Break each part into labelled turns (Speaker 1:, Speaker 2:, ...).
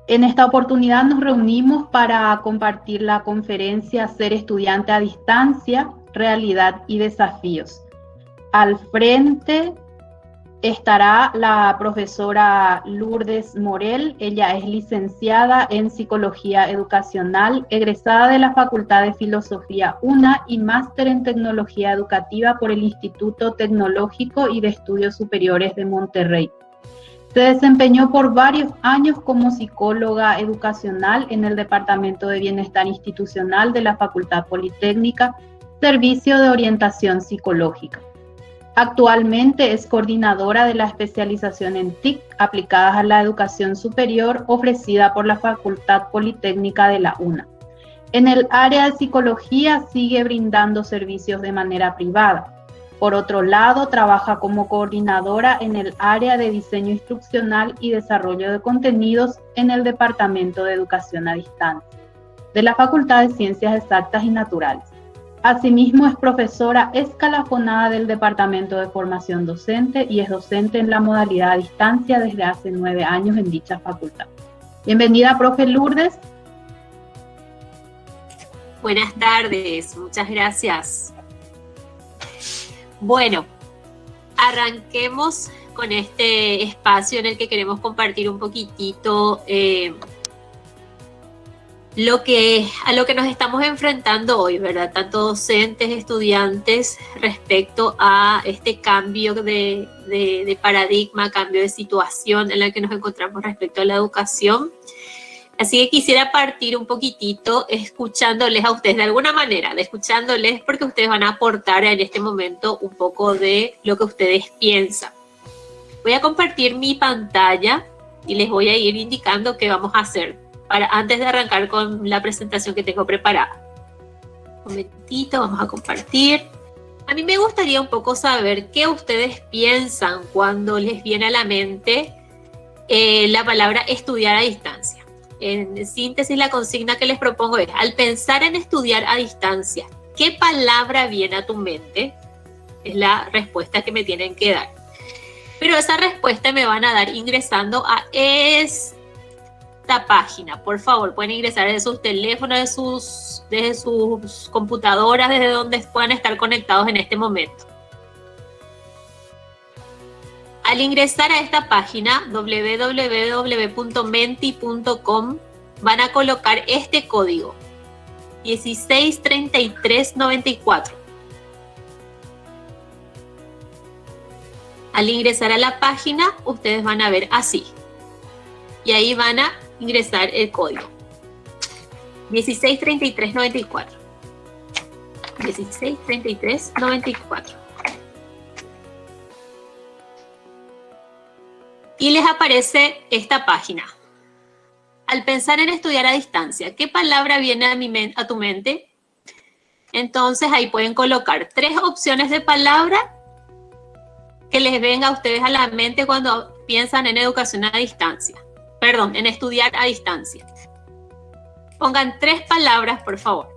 Speaker 1: En esta oportunidad nos reunimos para compartir la conferencia Ser estudiante a distancia, realidad y desafíos. Al frente estará la profesora Lourdes Morel. Ella es licenciada en Psicología Educacional, egresada de la Facultad de Filosofía UNA y máster en Tecnología Educativa por el Instituto Tecnológico y de Estudios Superiores de Monterrey. Se desempeñó por varios años como psicóloga educacional en el Departamento de Bienestar Institucional de la Facultad Politécnica, Servicio de Orientación Psicológica. Actualmente es coordinadora de la especialización en TIC aplicadas a la educación superior ofrecida por la Facultad Politécnica de la UNA. En el área de psicología sigue brindando servicios de manera privada. Por otro lado, trabaja como coordinadora en el área de diseño instruccional y desarrollo de contenidos en el Departamento de Educación a Distancia de la Facultad de Ciencias Exactas y Naturales. Asimismo, es profesora escalafonada del Departamento de Formación Docente y es docente en la modalidad a distancia desde hace 9 años en dicha facultad. Bienvenida, profe Lourdes.
Speaker 2: Buenas tardes, muchas gracias. Bueno, arranquemos con este espacio en el que queremos compartir un poquitito a lo que nos estamos enfrentando hoy, ¿verdad? Tanto docentes, estudiantes, respecto a este cambio de paradigma, cambio de situación en la que nos encontramos respecto a la educación. Así que quisiera partir un poquitito escuchándoles a ustedes de alguna manera, escuchándoles porque ustedes van a aportar en este momento un poco de lo que ustedes piensan. Voy a compartir mi pantalla y les voy a ir indicando qué vamos a hacer antes de arrancar con la presentación que tengo preparada. Un momentito, vamos a compartir. A mí me gustaría un poco saber qué ustedes piensan cuando les viene a la mente la palabra estudiar a distancia. En síntesis, la consigna que les propongo es, al pensar en estudiar a distancia, ¿qué palabra viene a tu mente? Es la respuesta que me tienen que dar. Pero esa respuesta me van a dar ingresando a esta página. Por favor, pueden ingresar desde sus teléfonos, desde sus computadoras, desde donde puedan estar conectados en este momento. Al ingresar a esta página, www.menti.com, van a colocar este código, 163394. Al ingresar a la página, ustedes van a ver así. Y ahí van a ingresar el código, 163394. 163394. Y les aparece esta página. Al pensar en estudiar a distancia, ¿qué palabra viene a tu mente? Entonces ahí pueden colocar 3 opciones de palabra que les venga a ustedes a la mente cuando piensan en educación a distancia. Perdón, en estudiar a distancia. Pongan 3 palabras, por favor.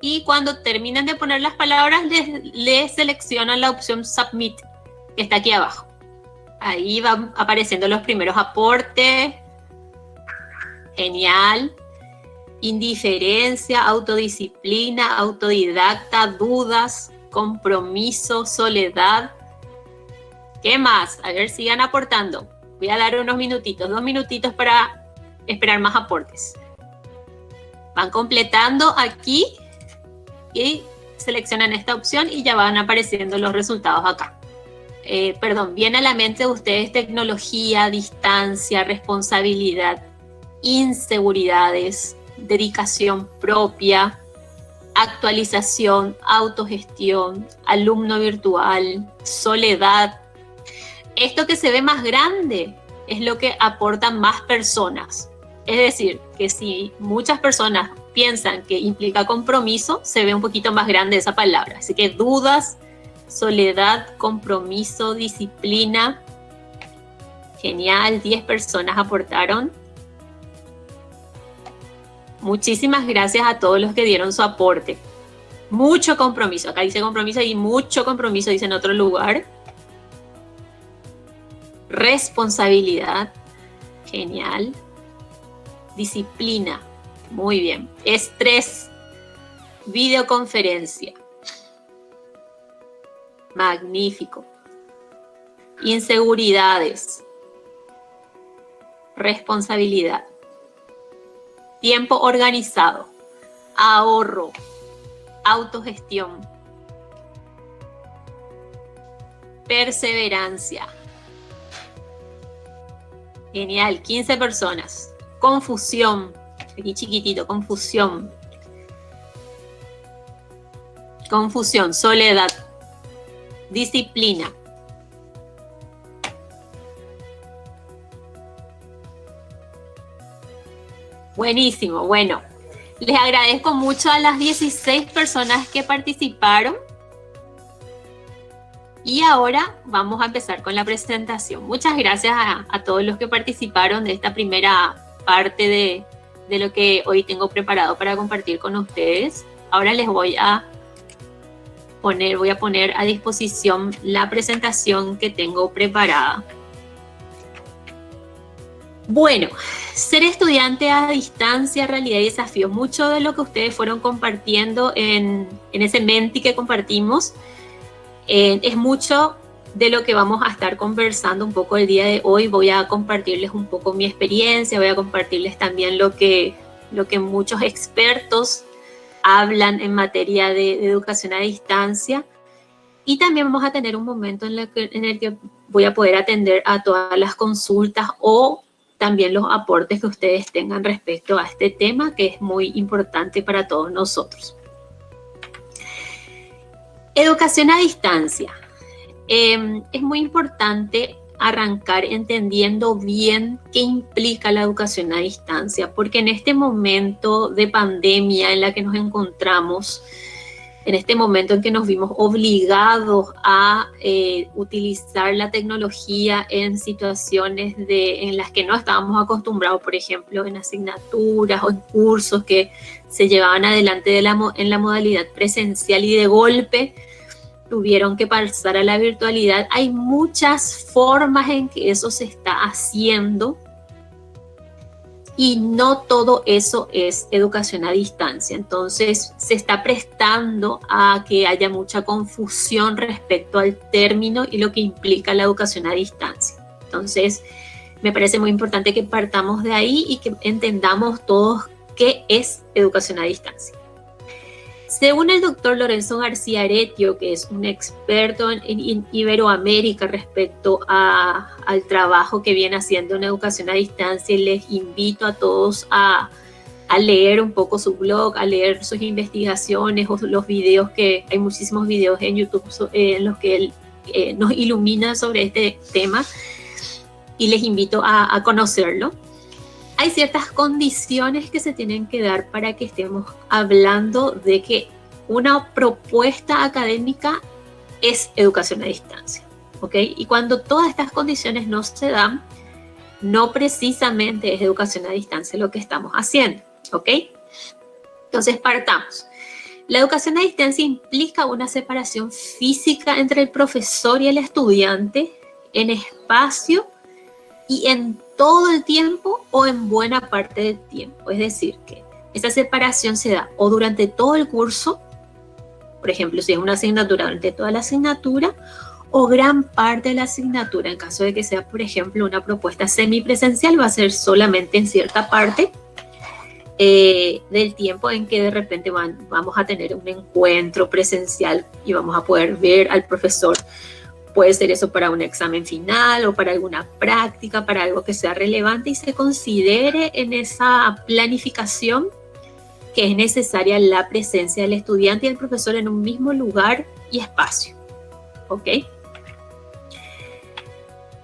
Speaker 2: Y cuando terminen de poner las palabras, les seleccionan la opción Submit, que está aquí abajo. Ahí van apareciendo los primeros aportes. Genial. Indiferencia, autodisciplina, autodidacta, dudas, compromiso, soledad. ¿Qué más? A ver, sigan aportando. Voy a dar unos minutitos, 2 minutitos para esperar más aportes. Van completando aquí y seleccionan esta opción y ya van apareciendo los resultados acá. Viene a la mente de ustedes tecnología, distancia, responsabilidad, inseguridades, dedicación propia, actualización, autogestión, alumno virtual, soledad. Esto que se ve más grande es lo que aportan más personas. Es decir, que si muchas personas piensan que implica compromiso, se ve un poquito más grande esa palabra. Así que dudas, soledad, compromiso, disciplina. Genial, 10 personas aportaron. Muchísimas gracias a todos los que dieron su aporte. Mucho compromiso. Acá dice compromiso y mucho compromiso, dice en otro lugar. Responsabilidad. Genial. Disciplina. Muy bien. Estrés. Videoconferencia. Magnífico. Inseguridades. Responsabilidad. Tiempo organizado. Ahorro. Autogestión. Perseverancia. Genial, 15 personas. Confusión. Aquí chiquitito, confusión. Confusión, soledad. Disciplina. Buenísimo, bueno. Les agradezco mucho a las 16 personas que participaron. Y ahora vamos a empezar con la presentación. Muchas gracias a todos los que participaron de esta primera parte de lo que hoy tengo preparado para compartir con ustedes. Ahora les voy a poner a disposición la presentación que tengo preparada. Bueno, ser estudiante a distancia, realidad y desafíos. Mucho de lo que ustedes fueron compartiendo en ese Menti que compartimos es mucho de lo que vamos a estar conversando un poco el día de hoy. Voy a compartirles un poco mi experiencia, voy a compartirles también lo que muchos expertos hablan en materia de educación a distancia. Y también vamos a tener un momento en el que voy a poder atender a todas las consultas o también los aportes que ustedes tengan respecto a este tema, que es muy importante para todos nosotros. Educación a distancia. Es muy importante arrancar entendiendo bien qué implica la educación a distancia, porque en este momento de pandemia en la que nos encontramos, en este momento en que nos vimos obligados a utilizar la tecnología en situaciones en las que no estábamos acostumbrados, por ejemplo, en asignaturas o en cursos que se llevaban adelante en la modalidad presencial y de golpe tuvieron que pasar a la virtualidad. Hay muchas formas en que eso se está haciendo y no todo eso es educación a distancia. Entonces se está prestando a que haya mucha confusión respecto al término y lo que implica la educación a distancia. Entonces me parece muy importante que partamos de ahí y que entendamos todos qué es educación a distancia. Según el doctor Lorenzo García Aretio, que es un experto en Iberoamérica respecto al trabajo que viene haciendo en educación a distancia, les invito a todos a leer un poco su blog, a leer sus investigaciones o los videos, que hay muchísimos videos en YouTube en los que él nos ilumina sobre este tema, y les invito a conocerlo. Hay ciertas condiciones que se tienen que dar para que estemos hablando de que una propuesta académica es educación a distancia, ¿ok? Y cuando todas estas condiciones no se dan, no precisamente es educación a distancia lo que estamos haciendo, ¿ok? Entonces partamos. La educación a distancia implica una separación física entre el profesor y el estudiante en espacio y en todo el tiempo o en buena parte del tiempo. Es decir, que esa separación se da o durante todo el curso, por ejemplo, si es una asignatura, durante toda la asignatura, o gran parte de la asignatura. En caso de que sea, por ejemplo, una semipresencial, va a ser solamente en cierta parte del tiempo en que de repente vamos a tener un encuentro presencial y vamos a poder ver al profesor. Puede ser eso para un examen final o para alguna práctica, para algo que sea relevante y se considere en esa planificación que es necesaria la presencia del estudiante y el profesor en un mismo lugar y espacio. ¿Ok?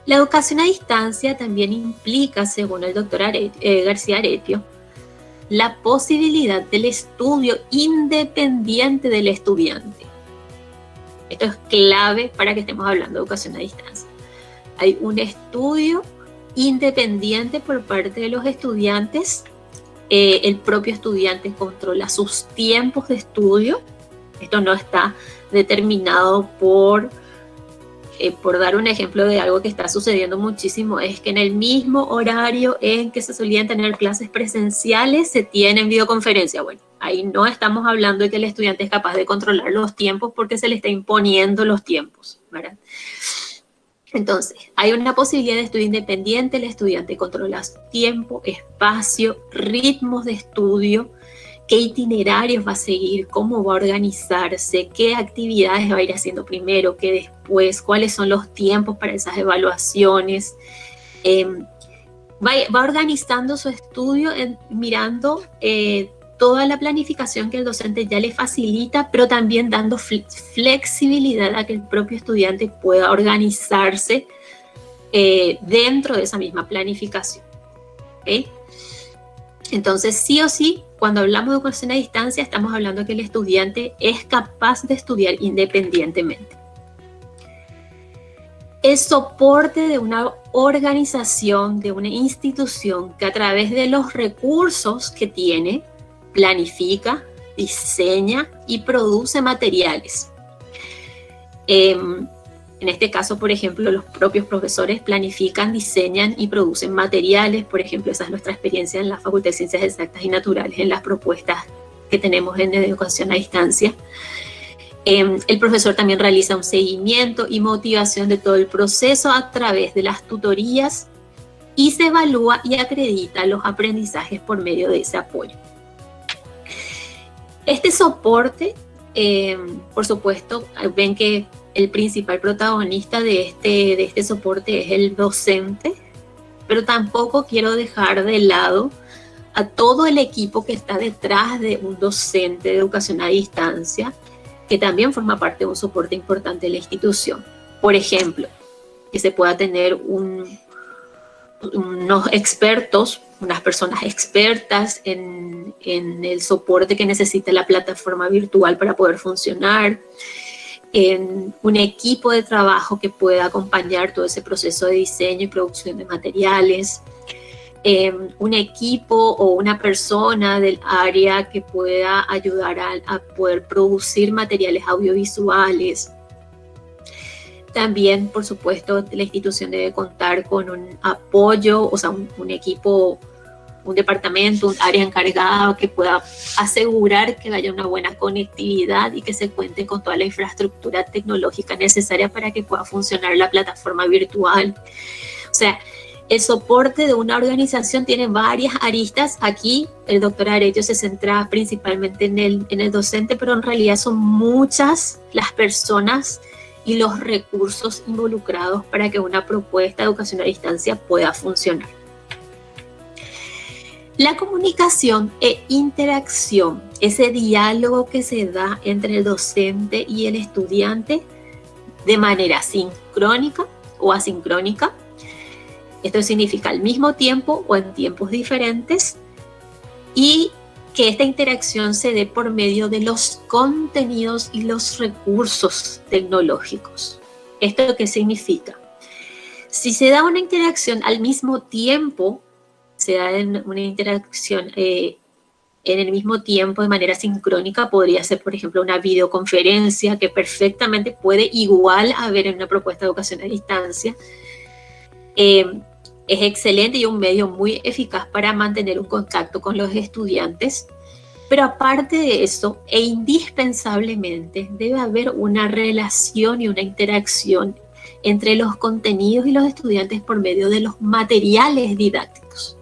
Speaker 2: La educación a distancia también implica, según el doctor García Aretio, la posibilidad del estudio independiente del estudiante. Esto es clave para que estemos hablando de educación a distancia. Hay un estudio independiente por parte de los estudiantes. El propio estudiante controla sus tiempos de estudio. Esto no está determinado por por dar un ejemplo de algo que está sucediendo muchísimo, es que en el mismo horario en que se solían tener clases presenciales, se tienen videoconferencia. Bueno, ahí no estamos hablando de que el estudiante es capaz de controlar los tiempos porque se le está imponiendo los tiempos, ¿verdad? Entonces, hay una posibilidad de estudio independiente, el estudiante controla su tiempo, espacio, ritmos de estudio, qué itinerarios va a seguir, cómo va a organizarse, qué actividades va a ir haciendo primero, qué después, cuáles son los tiempos para esas evaluaciones. Va organizando su estudio mirando toda la planificación que el docente ya le facilita, pero también dando flexibilidad a que el propio estudiante pueda organizarse dentro de esa misma planificación. ¿Okay? Entonces, sí o sí, cuando hablamos de educación a distancia, estamos hablando de que el estudiante es capaz de estudiar independientemente. Es soporte de una organización, de una institución que a través de los recursos que tiene, planifica, diseña y produce materiales. En este caso, por ejemplo, los propios profesores planifican, diseñan y producen materiales. Por ejemplo, esa es nuestra experiencia en la Facultad de Ciencias Exactas y Naturales, en las propuestas que tenemos en educación a distancia. El profesor también realiza un seguimiento y motivación de todo el proceso a través de las tutorías y se evalúa y acredita los aprendizajes por medio de ese apoyo. Este soporte, por supuesto, ven que el principal protagonista de este soporte es el docente, pero tampoco quiero dejar de lado a todo el equipo que está detrás de un docente de educación a distancia, que también forma parte de un soporte importante de la institución. Por ejemplo, que se pueda tener unos expertos, unas personas expertas en el soporte que necesita la plataforma virtual para poder funcionar, en un equipo de trabajo que pueda acompañar todo ese proceso de diseño y producción de materiales, un equipo o una persona del área que pueda ayudar a poder producir materiales audiovisuales. También, por supuesto, la institución debe contar con un apoyo, o sea, un equipo, un departamento, un área encargada que pueda asegurar que haya una buena conectividad y que se cuente con toda la infraestructura tecnológica necesaria para que pueda funcionar la plataforma virtual. O sea, el soporte de una organización tiene varias aristas. Aquí el doctor Aredio se centra principalmente en el docente, pero en realidad son muchas las personas y los recursos involucrados para que una propuesta de educación a distancia pueda funcionar. La comunicación e interacción, ese diálogo que se da entre el docente y el estudiante de manera sincrónica o asincrónica. Esto significa al mismo tiempo o en tiempos diferentes, y que esta interacción se dé por medio de los contenidos y los recursos tecnológicos. ¿Esto qué significa? Si se da una interacción al mismo tiempo, se da una interacción en el mismo tiempo de manera sincrónica, podría ser, por ejemplo, una videoconferencia que perfectamente puede igual haber en una propuesta de educación a distancia. Es excelente y un medio muy eficaz para mantener un contacto con los estudiantes, pero aparte de eso, e indispensablemente, debe haber una relación y una interacción entre los contenidos y los estudiantes por medio de los materiales didácticos.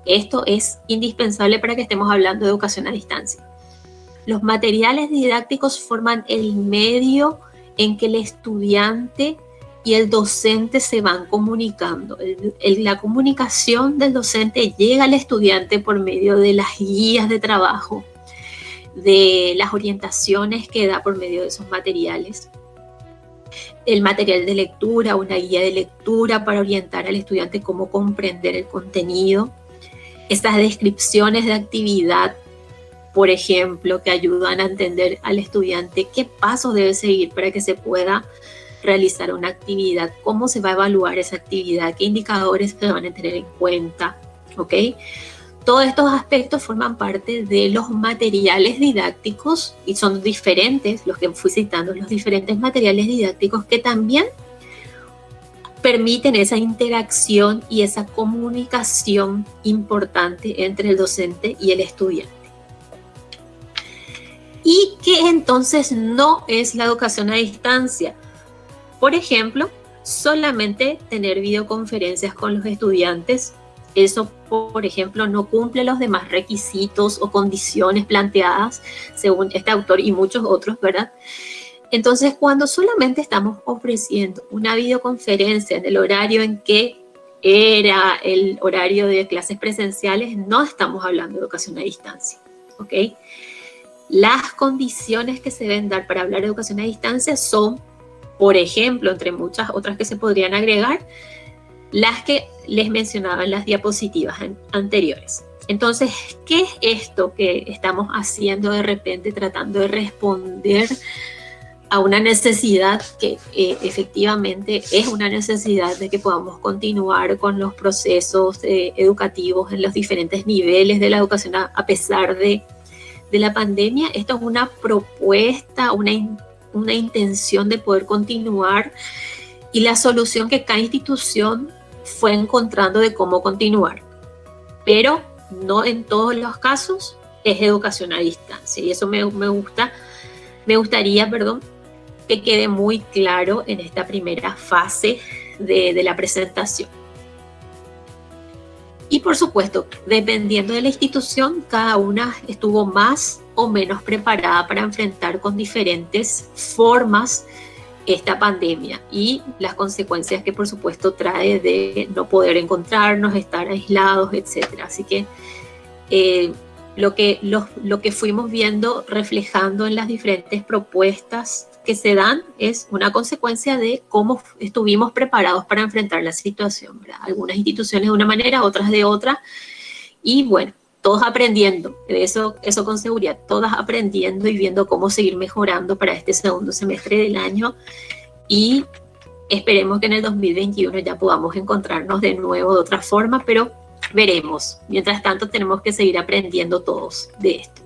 Speaker 2: Esto es indispensable para que estemos hablando de educación a distancia. Los materiales didácticos forman el medio en que el estudiante y el docente se van comunicando. La comunicación del docente llega al estudiante por medio de las guías de trabajo, de las orientaciones que da por medio de esos materiales. El material de lectura, una guía de lectura para orientar al estudiante cómo comprender el contenido. Estas descripciones de actividad, por ejemplo, que ayudan a entender al estudiante qué pasos debe seguir para que se pueda realizar una actividad, cómo se va a evaluar esa actividad, qué indicadores se van a tener en cuenta, ¿ok? Todos estos aspectos forman parte de los materiales didácticos y son diferentes, los que fui citando, los diferentes materiales didácticos que también permiten esa interacción y esa comunicación importante entre el docente y el estudiante. ¿Y qué entonces no es la educación a distancia? Por ejemplo, solamente tener videoconferencias con los estudiantes. Eso, por ejemplo, no cumple los demás requisitos o condiciones planteadas según este autor y muchos otros, ¿verdad? Entonces, cuando solamente estamos ofreciendo una videoconferencia en el horario en que era el horario de clases presenciales, no estamos hablando de educación a distancia, ¿ok? Las condiciones que se deben dar para hablar de educación a distancia son, por ejemplo, entre muchas otras que se podrían agregar, las que les mencionaba en las diapositivas anteriores. Entonces, ¿qué es esto que estamos haciendo de repente tratando de responder a una necesidad que efectivamente es una necesidad de que podamos continuar con los procesos educativos en los diferentes niveles de la educación a pesar de la pandemia? Esto es una propuesta, una intención de poder continuar y la solución que cada institución fue encontrando de cómo continuar. Pero no en todos los casos es educación a distancia y eso me gustaría, que quede muy claro en esta primera fase de la presentación. Y por supuesto, dependiendo de la institución, cada una estuvo más o menos preparada para enfrentar con diferentes formas esta pandemia y las consecuencias que por supuesto trae de no poder encontrarnos, estar aislados, etc. Así que lo que fuimos viendo reflejando en las diferentes propuestas que se dan es una consecuencia de cómo estuvimos preparados para enfrentar la situación, ¿verdad? Algunas instituciones de una manera, otras de otra, y bueno, todos aprendiendo, eso con seguridad, todas aprendiendo y viendo cómo seguir mejorando para este segundo semestre del año, y esperemos que en el 2021 ya podamos encontrarnos de nuevo de otra forma, pero veremos. Mientras tanto tenemos que seguir aprendiendo todos de esto.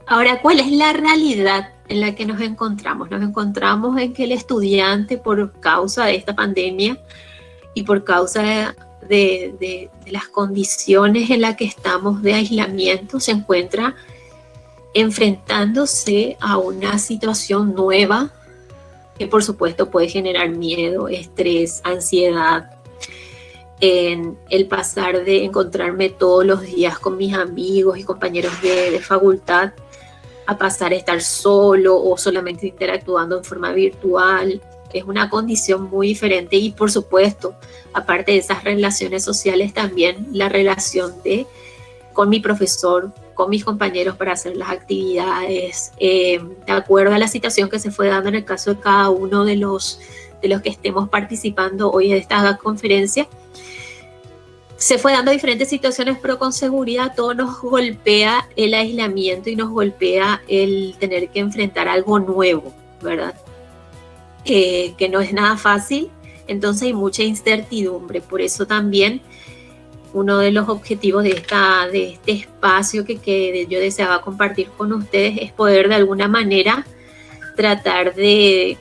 Speaker 2: Ahora, ¿cuál es la realidad en la que nos encontramos? Nos encontramos en que el estudiante, por causa de esta pandemia y por causa de las condiciones en las que estamos de aislamiento, se encuentra enfrentándose a una situación nueva que por supuesto puede generar miedo, estrés, ansiedad. En el pasar de encontrarme todos los días con mis amigos y compañeros de facultad a pasar a estar solo o solamente interactuando en forma virtual, es una condición muy diferente. Y por supuesto, aparte de esas relaciones sociales, también la relación con mi profesor, con mis compañeros para hacer las actividades, de acuerdo a la situación que se fue dando en el caso de cada uno de los que estemos participando hoy en esta conferencia. Se fue dando diferentes situaciones, pero con seguridad todo nos golpea el aislamiento y nos golpea el tener que enfrentar algo nuevo, ¿verdad? Que no es nada fácil, entonces hay mucha incertidumbre. Por eso también uno de los objetivos de este espacio que yo deseaba compartir con ustedes es poder de alguna manera tratar de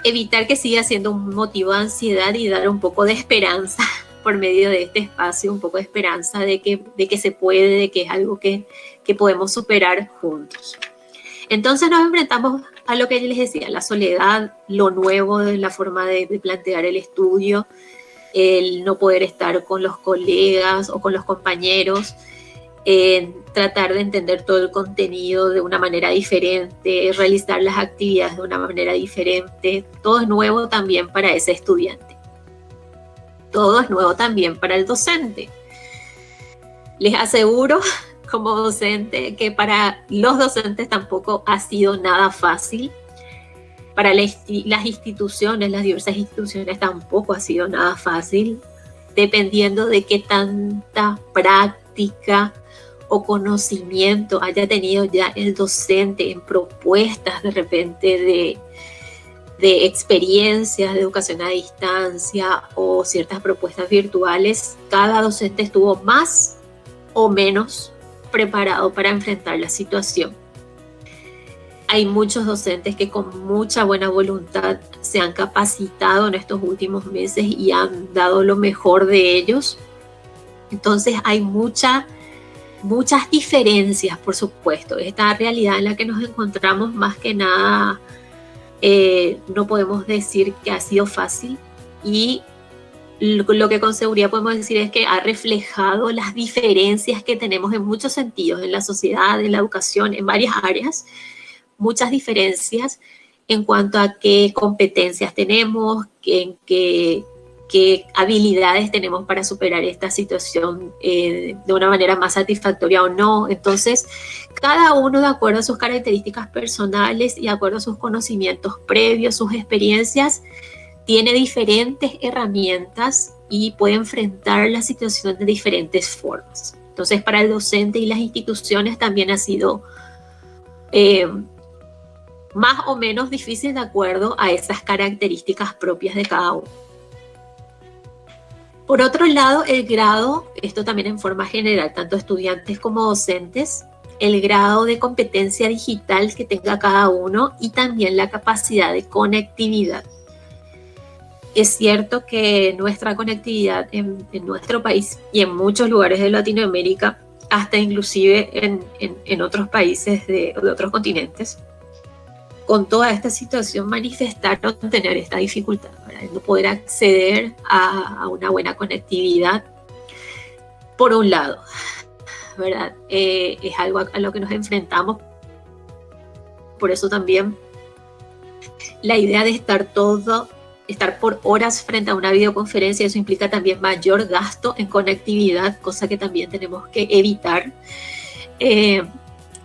Speaker 2: evitar que siga siendo un motivo de ansiedad y dar un poco de esperanza por medio de este espacio, un poco de esperanza de que se puede, de que es algo que podemos superar juntos. Entonces nos enfrentamos a lo que les decía, la soledad, lo nuevo de la forma de plantear el estudio, el no poder estar con los colegas o con los compañeros, tratar de entender todo el contenido de una manera diferente, realizar las actividades de una manera diferente. Todo es nuevo también para ese estudiante. Todo es nuevo también para el docente. Les aseguro, como docente, que para los docentes tampoco ha sido nada fácil. Para las instituciones, las diversas instituciones, tampoco ha sido nada fácil, dependiendo de qué tanta práctica o conocimiento haya tenido ya el docente en propuestas de repente de experiencias de educación a distancia o ciertas propuestas virtuales. Cada docente estuvo más o menos preparado para enfrentar la situación. Hay muchos docentes que con mucha buena voluntad se han capacitado en estos últimos meses y han dado lo mejor de ellos. Entonces hay muchas diferencias, por supuesto. Esta realidad en la que nos encontramos, más que nada, no podemos decir que ha sido fácil, y lo que con seguridad podemos decir es que ha reflejado las diferencias que tenemos en muchos sentidos, en la sociedad, en la educación, en varias áreas, muchas diferencias en cuanto a qué competencias tenemos, qué habilidades tenemos para superar esta situación de una manera más satisfactoria o no. Entonces, cada uno, de acuerdo a sus características personales y de acuerdo a sus conocimientos previos, sus experiencias, tiene diferentes herramientas y puede enfrentar la situación de diferentes formas. Entonces, para el docente y las instituciones también ha sido más o menos difícil de acuerdo a esas características propias de cada uno. Por otro lado, el grado, esto también en forma general, tanto estudiantes como docentes, el grado de competencia digital que tenga cada uno y también la capacidad de conectividad. Es cierto que nuestra conectividad en nuestro país y en muchos lugares de Latinoamérica, hasta inclusive en otros países de otros continentes, con toda esta situación manifestaron tener esta dificultad, ¿verdad? No poder acceder a una buena conectividad, por un lado, ¿verdad? Es algo a lo que nos enfrentamos. Por eso también la idea de estar por horas frente a una videoconferencia, eso implica también mayor gasto en conectividad, cosa que también tenemos que evitar.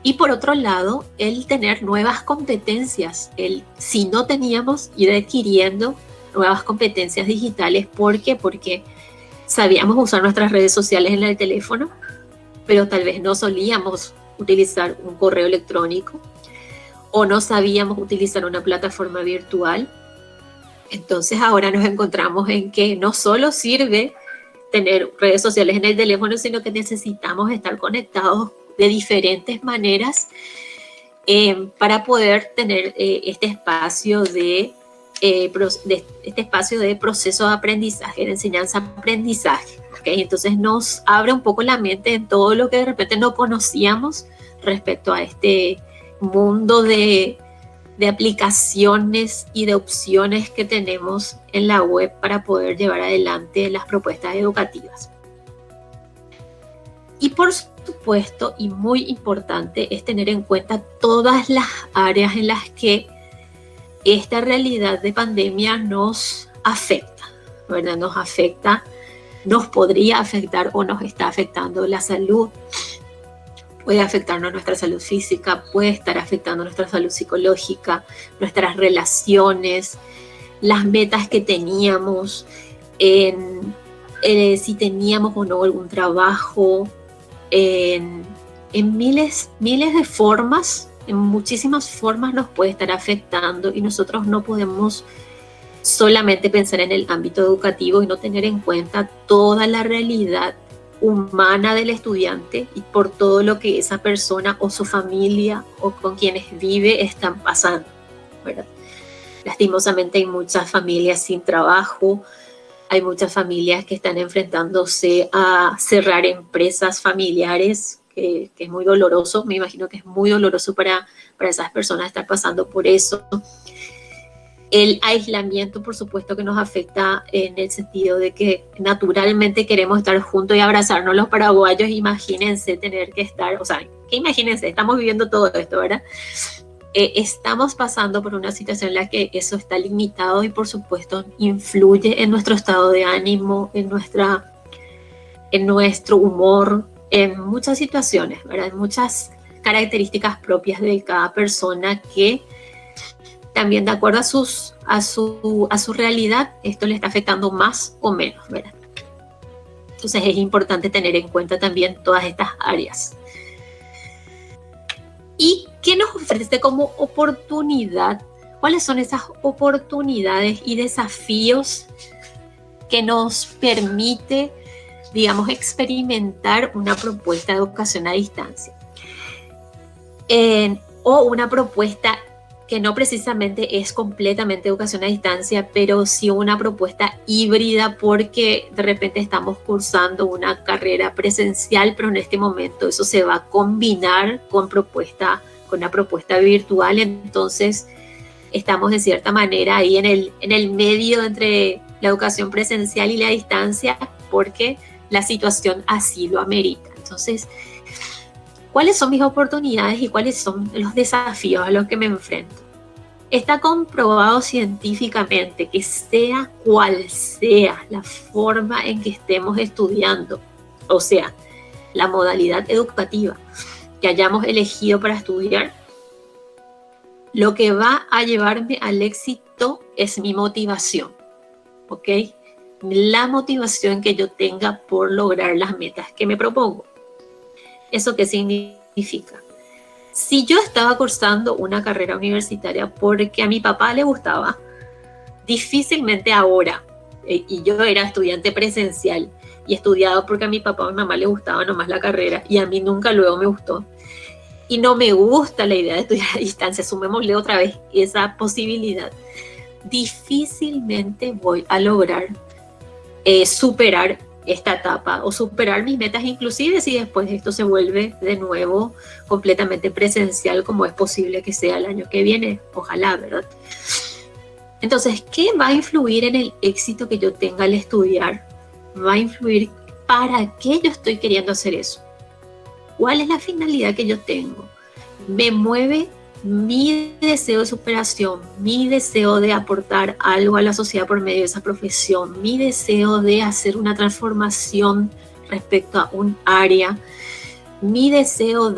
Speaker 2: Y por otro lado, el tener nuevas competencias, si no teníamos, ir adquiriendo nuevas competencias digitales. ¿Por qué? Porque sabíamos usar nuestras redes sociales en el teléfono, pero tal vez no solíamos utilizar un correo electrónico o no sabíamos utilizar una plataforma virtual. Entonces ahora nos encontramos en que no solo sirve tener redes sociales en el teléfono, sino que necesitamos estar conectados de diferentes maneras para poder tener este espacio de proceso de aprendizaje, de enseñanza-aprendizaje. ¿Okay? Entonces nos abre un poco la mente en todo lo que de repente no conocíamos respecto a este mundo de aplicaciones y de opciones que tenemos en la web para poder llevar adelante las propuestas educativas. Y por supuesto, y muy importante, es tener en cuenta todas las áreas en las que esta realidad de pandemia nos afecta, ¿verdad? Nos afecta, nos podría afectar o nos está afectando la salud. Puede afectarnos nuestra salud física, puede estar afectando nuestra salud psicológica, nuestras relaciones, las metas que teníamos, si teníamos o no algún trabajo, en miles de formas, en muchísimas formas nos puede estar afectando, y nosotros no podemos solamente pensar en el ámbito educativo y no tener en cuenta toda la realidad humana del estudiante y por todo lo que esa persona o su familia o con quienes vive están pasando, ¿verdad? Lastimosamente hay muchas familias sin trabajo, hay muchas familias que están enfrentándose a cerrar empresas familiares, que es muy doloroso. Me imagino que es muy doloroso para esas personas estar pasando por eso. El aislamiento, por supuesto, que nos afecta en el sentido de que naturalmente queremos estar juntos y abrazarnos los paraguayos. Imagínense tener que estar, o sea, que imagínense, estamos viviendo todo esto, ¿verdad? Estamos pasando por una situación en la que eso está limitado y, por supuesto, influye en nuestro estado de ánimo, en nuestro humor, en muchas situaciones, ¿verdad? En muchas características propias de cada persona que también, de acuerdo a su realidad, esto le está afectando más o menos, ¿verdad? Entonces es importante tener en cuenta también todas estas áreas. ¿Y qué nos ofrece como oportunidad? ¿Cuáles son esas oportunidades y desafíos que nos permite, digamos, experimentar una propuesta de educación a distancia? o una propuesta que no precisamente es completamente educación a distancia, pero sí una propuesta híbrida, porque de repente estamos cursando una carrera presencial, pero en este momento eso se va a combinar con una propuesta virtual. Entonces estamos de cierta manera ahí en el medio entre la educación presencial y la distancia, porque la situación así lo amerita. Entonces, ¿cuáles son mis oportunidades y cuáles son los desafíos a los que me enfrento? Está comprobado científicamente que sea cual sea la forma en que estemos estudiando, o sea, la modalidad educativa que hayamos elegido para estudiar, lo que va a llevarme al éxito es mi motivación, ¿ok? La motivación que yo tenga por lograr las metas que me propongo. ¿Eso qué significa? Si yo estaba cursando una carrera universitaria porque a mi papá le gustaba, difícilmente ahora, y yo era estudiante presencial y estudiaba porque a mi papá o a mi mamá le gustaba nomás la carrera y a mí nunca luego me gustó, y no me gusta la idea de estudiar a distancia, sumémosle otra vez esa posibilidad, difícilmente voy a lograr superar esta etapa o superar mis metas, inclusive si después esto se vuelve de nuevo completamente presencial, como es posible que sea el año que viene, ojalá, ¿verdad? Entonces, ¿qué va a influir en el éxito que yo tenga al estudiar? Va a influir para qué yo estoy queriendo hacer eso. ¿Cuál es la finalidad que yo tengo? Me mueve mi deseo de superación, mi deseo de aportar algo a la sociedad por medio de esa profesión, mi deseo de hacer una transformación respecto a un área, mi deseo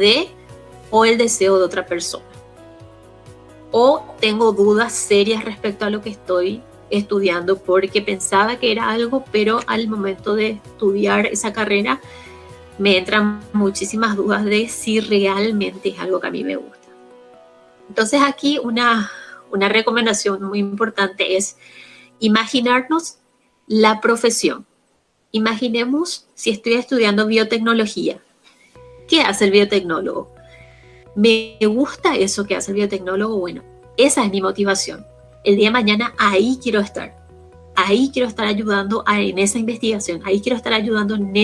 Speaker 2: o el deseo de otra persona. O tengo dudas serias respecto a lo que estoy estudiando porque pensaba que era algo, pero al momento de estudiar esa carrera me entran muchísimas dudas de si realmente es algo que a mí me gusta. Entonces aquí una recomendación muy importante es imaginarnos la profesión. Imaginemos si estoy estudiando biotecnología. ¿Qué hace el biotecnólogo? ¿Me gusta eso que hace el biotecnólogo? Bueno, esa es mi motivación. El día de mañana ahí quiero estar. Ahí quiero estar ayudando en esa investigación. Ahí quiero estar ayudando en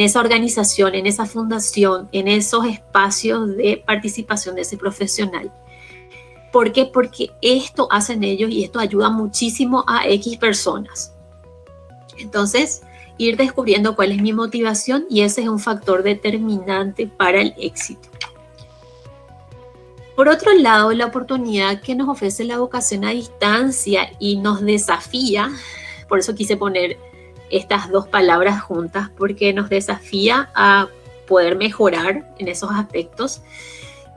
Speaker 2: esa organización, en esa fundación, en esos espacios de participación de ese profesional. ¿Por qué? Porque esto hacen ellos y esto ayuda muchísimo a X personas. Entonces, ir descubriendo cuál es mi motivación, y ese es un factor determinante para el éxito. Por otro lado, la oportunidad que nos ofrece la educación a distancia y nos desafía, por eso quise poner estas dos palabras juntas, porque nos desafía a poder mejorar en esos aspectos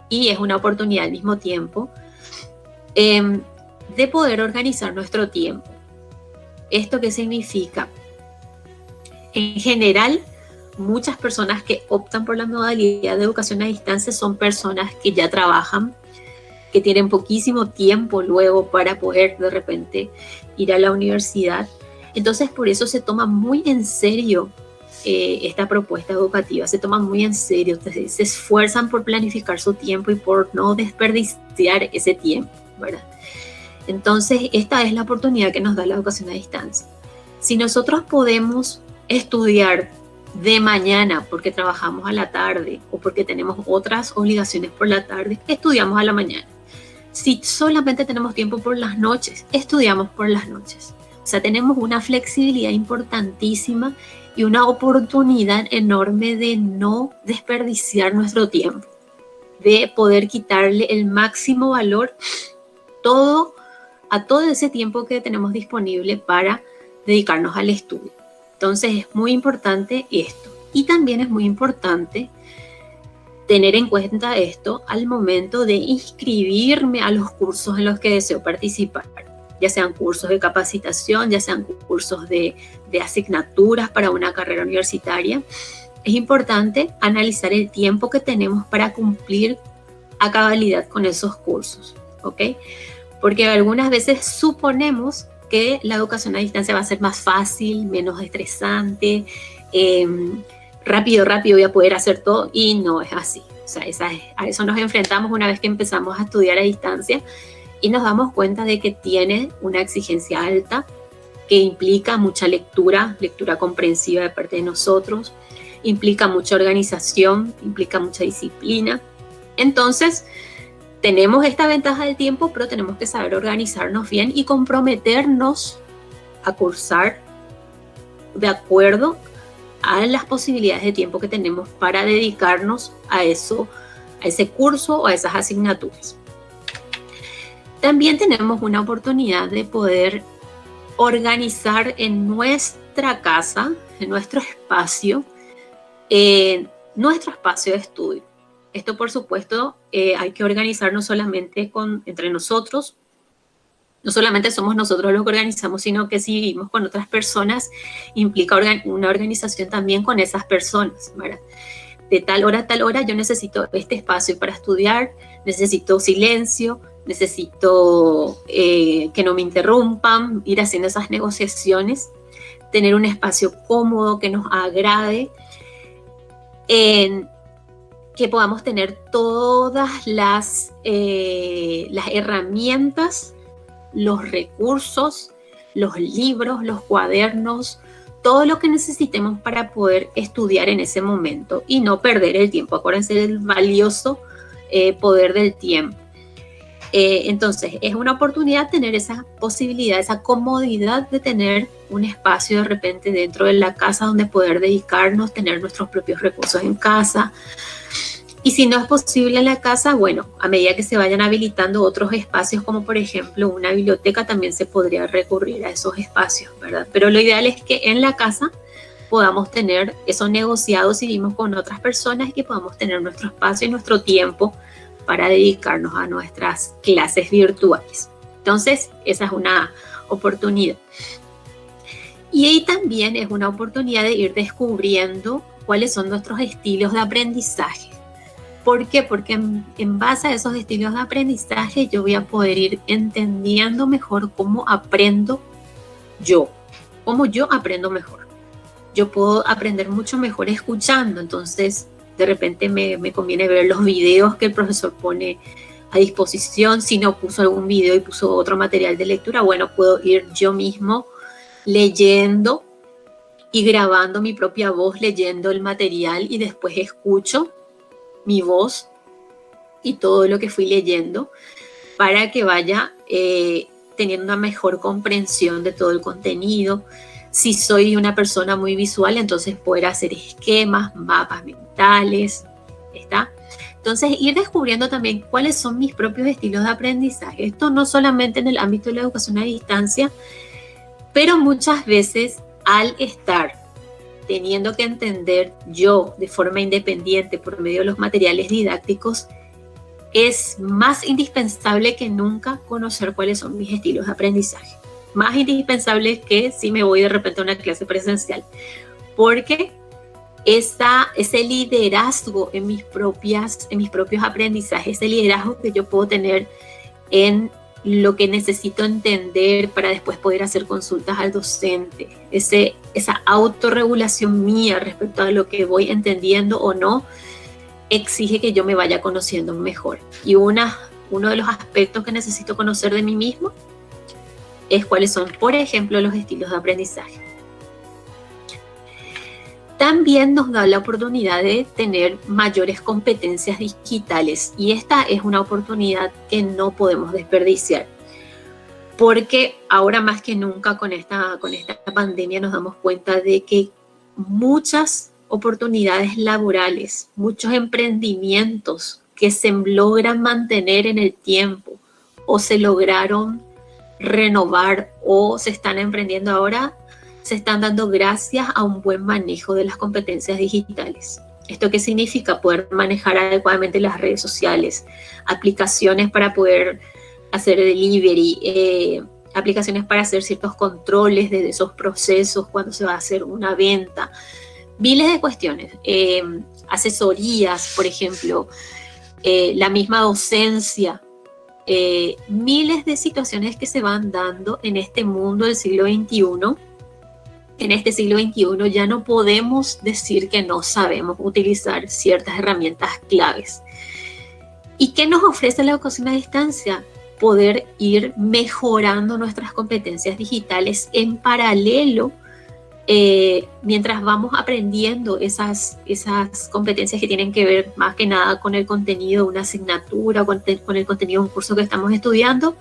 Speaker 2: y es una oportunidad al mismo tiempo de poder organizar nuestro tiempo. ¿Esto qué significa? En general, muchas personas que optan por la modalidad de educación a distancia son personas que ya trabajan, que tienen poquísimo tiempo luego para poder de repente ir a la universidad. Entonces, por eso se toma muy en serio esta propuesta educativa, se toma muy en serio, se esfuerzan por planificar su tiempo y por no desperdiciar ese tiempo, ¿verdad? Entonces, esta es la oportunidad que nos da la educación a distancia. Si nosotros podemos estudiar de mañana porque trabajamos a la tarde o porque tenemos otras obligaciones por la tarde, estudiamos a la mañana. Si solamente tenemos tiempo por las noches, estudiamos por las noches. O sea, tenemos una flexibilidad importantísima y una oportunidad enorme de no desperdiciar nuestro tiempo, de poder quitarle el máximo valor a todo ese tiempo que tenemos disponible para dedicarnos al estudio. Entonces es muy importante esto. Y también es muy importante tener en cuenta esto al momento de inscribirme a los cursos en los que deseo participar, ya sean cursos de capacitación, ya sean cursos de asignaturas para una carrera universitaria. Es importante analizar el tiempo que tenemos para cumplir a cabalidad con esos cursos, ¿ok? Porque algunas veces suponemos que la educación a distancia va a ser más fácil, menos estresante, rápido voy a poder hacer todo, y no es así. O sea, a eso nos enfrentamos una vez que empezamos a estudiar a distancia y nos damos cuenta de que tiene una exigencia alta, que implica mucha lectura comprensiva de parte de nosotros, implica mucha organización, implica mucha disciplina. Entonces, tenemos esta ventaja del tiempo, pero tenemos que saber organizarnos bien y comprometernos a cursar de acuerdo a las posibilidades de tiempo que tenemos para dedicarnos a eso, a ese curso o a esas asignaturas. También tenemos una oportunidad de poder organizar en nuestra casa, en nuestro espacio de estudio. Esto, por supuesto, hay que organizar no solamente entre nosotros, no solamente somos nosotros los que organizamos, sino que si vivimos con otras personas, implica una organización también con esas personas, ¿verdad? De tal hora a tal hora yo necesito este espacio para estudiar, necesito silencio, necesito que no me interrumpan, ir haciendo esas negociaciones, tener un espacio cómodo que nos agrade, que podamos tener todas las herramientas, los recursos, los libros, los cuadernos, todo lo que necesitemos para poder estudiar en ese momento y no perder el tiempo. Acuérdense del valioso poder del tiempo. Entonces, es una oportunidad tener esa posibilidad, esa comodidad de tener un espacio de repente dentro de la casa donde poder dedicarnos, tener nuestros propios recursos en casa. Y si no es posible en la casa, bueno, a medida que se vayan habilitando otros espacios, como por ejemplo una biblioteca, también se podría recurrir a esos espacios, ¿verdad? Pero lo ideal es que en la casa podamos tener eso negociado si vivimos con otras personas y que podamos tener nuestro espacio y nuestro tiempo para dedicarnos a nuestras clases virtuales. Entonces, esa es una oportunidad. Y ahí también es una oportunidad de ir descubriendo cuáles son nuestros estilos de aprendizaje. ¿Por qué? Porque en base a esos estilos de aprendizaje yo voy a poder ir entendiendo mejor cómo aprendo yo, cómo yo aprendo mejor. Yo puedo aprender mucho mejor escuchando, entonces de repente me conviene ver los videos que el profesor pone a disposición. Si no puso algún video y puso otro material de lectura, bueno, puedo ir yo mismo leyendo y grabando mi propia voz, leyendo el material y después escucho mi voz y todo lo que fui leyendo para que vaya teniendo una mejor comprensión de todo el contenido. Si soy una persona muy visual, entonces poder hacer esquemas, mapas mentales, ¿está? Entonces, ir descubriendo también cuáles son mis propios estilos de aprendizaje. Esto no solamente en el ámbito de la educación a distancia, pero muchas veces al estar teniendo que entender yo de forma independiente por medio de los materiales didácticos, es más indispensable que nunca conocer cuáles son mis estilos de aprendizaje. Más indispensable que si me voy de repente a una clase presencial, porque ese liderazgo en mis propios aprendizajes, ese liderazgo que yo puedo tener en lo que necesito entender para después poder hacer consultas al docente, esa autorregulación mía respecto a lo que voy entendiendo o no, exige que yo me vaya conociendo mejor. Y uno de los aspectos que necesito conocer de mí mismo es cuáles son, por ejemplo, los estilos de aprendizaje. También nos da la oportunidad de tener mayores competencias digitales y esta es una oportunidad que no podemos desperdiciar porque ahora más que nunca con esta pandemia nos damos cuenta de que muchas oportunidades laborales, muchos emprendimientos que se logran mantener en el tiempo o se lograron renovar o se están emprendiendo ahora, se están dando gracias a un buen manejo de las competencias digitales. ¿Esto qué significa? Poder manejar adecuadamente las redes sociales, aplicaciones para poder hacer delivery, aplicaciones para hacer ciertos controles de esos procesos cuando se va a hacer una venta, miles de cuestiones, asesorías, por ejemplo, la misma docencia, miles de situaciones que se van dando en este mundo del siglo XXI. En este siglo XXI ya no podemos decir que no sabemos utilizar ciertas herramientas claves. ¿Y qué nos ofrece la educación a distancia? Poder ir mejorando nuestras competencias digitales en paralelo mientras vamos aprendiendo esas competencias que tienen que ver más que nada con el contenido de una asignatura, con el contenido de un curso que estamos estudiando,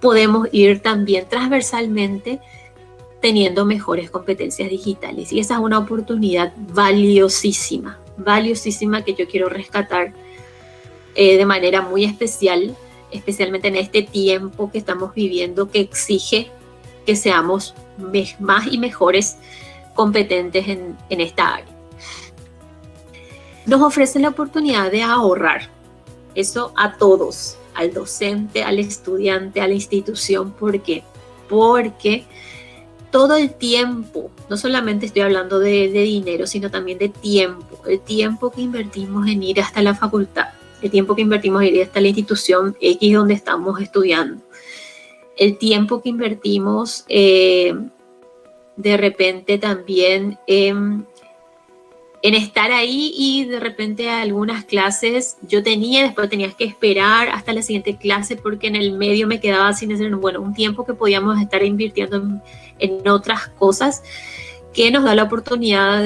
Speaker 2: podemos ir también transversalmente teniendo mejores competencias digitales. Y esa es una oportunidad valiosísima que yo quiero rescatar de manera muy especial, especialmente en este tiempo que estamos viviendo, que exige que seamos más y mejores competentes en esta área. Nos ofrece la oportunidad de ahorrar, eso a todos, al docente, al estudiante, a la institución. ¿Por qué? Porque todo el tiempo, no solamente estoy hablando de dinero, sino también de tiempo, el tiempo que invertimos en ir hasta la facultad, el tiempo que invertimos en ir hasta la institución X donde estamos estudiando, el tiempo que invertimos de repente también en estar ahí, y de repente algunas clases yo después tenías que esperar hasta la siguiente clase porque en el medio me quedaba sin hacer, bueno, un tiempo que podíamos estar invirtiendo en otras cosas que nos da la oportunidad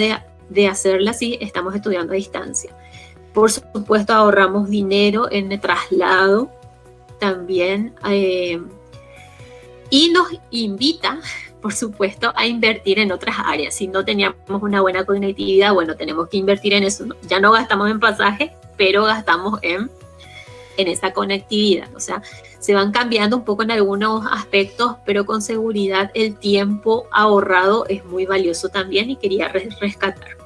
Speaker 2: de hacerlas si estamos estudiando a distancia. Por supuesto, ahorramos dinero en el traslado también, y nos invita, por supuesto, a invertir en otras áreas. Si no teníamos una buena conectividad, bueno, tenemos que invertir en eso. Ya no gastamos en pasaje, pero gastamos en esa conectividad. O sea, se van cambiando un poco en algunos aspectos, pero con seguridad el tiempo ahorrado es muy valioso también y quería rescatar.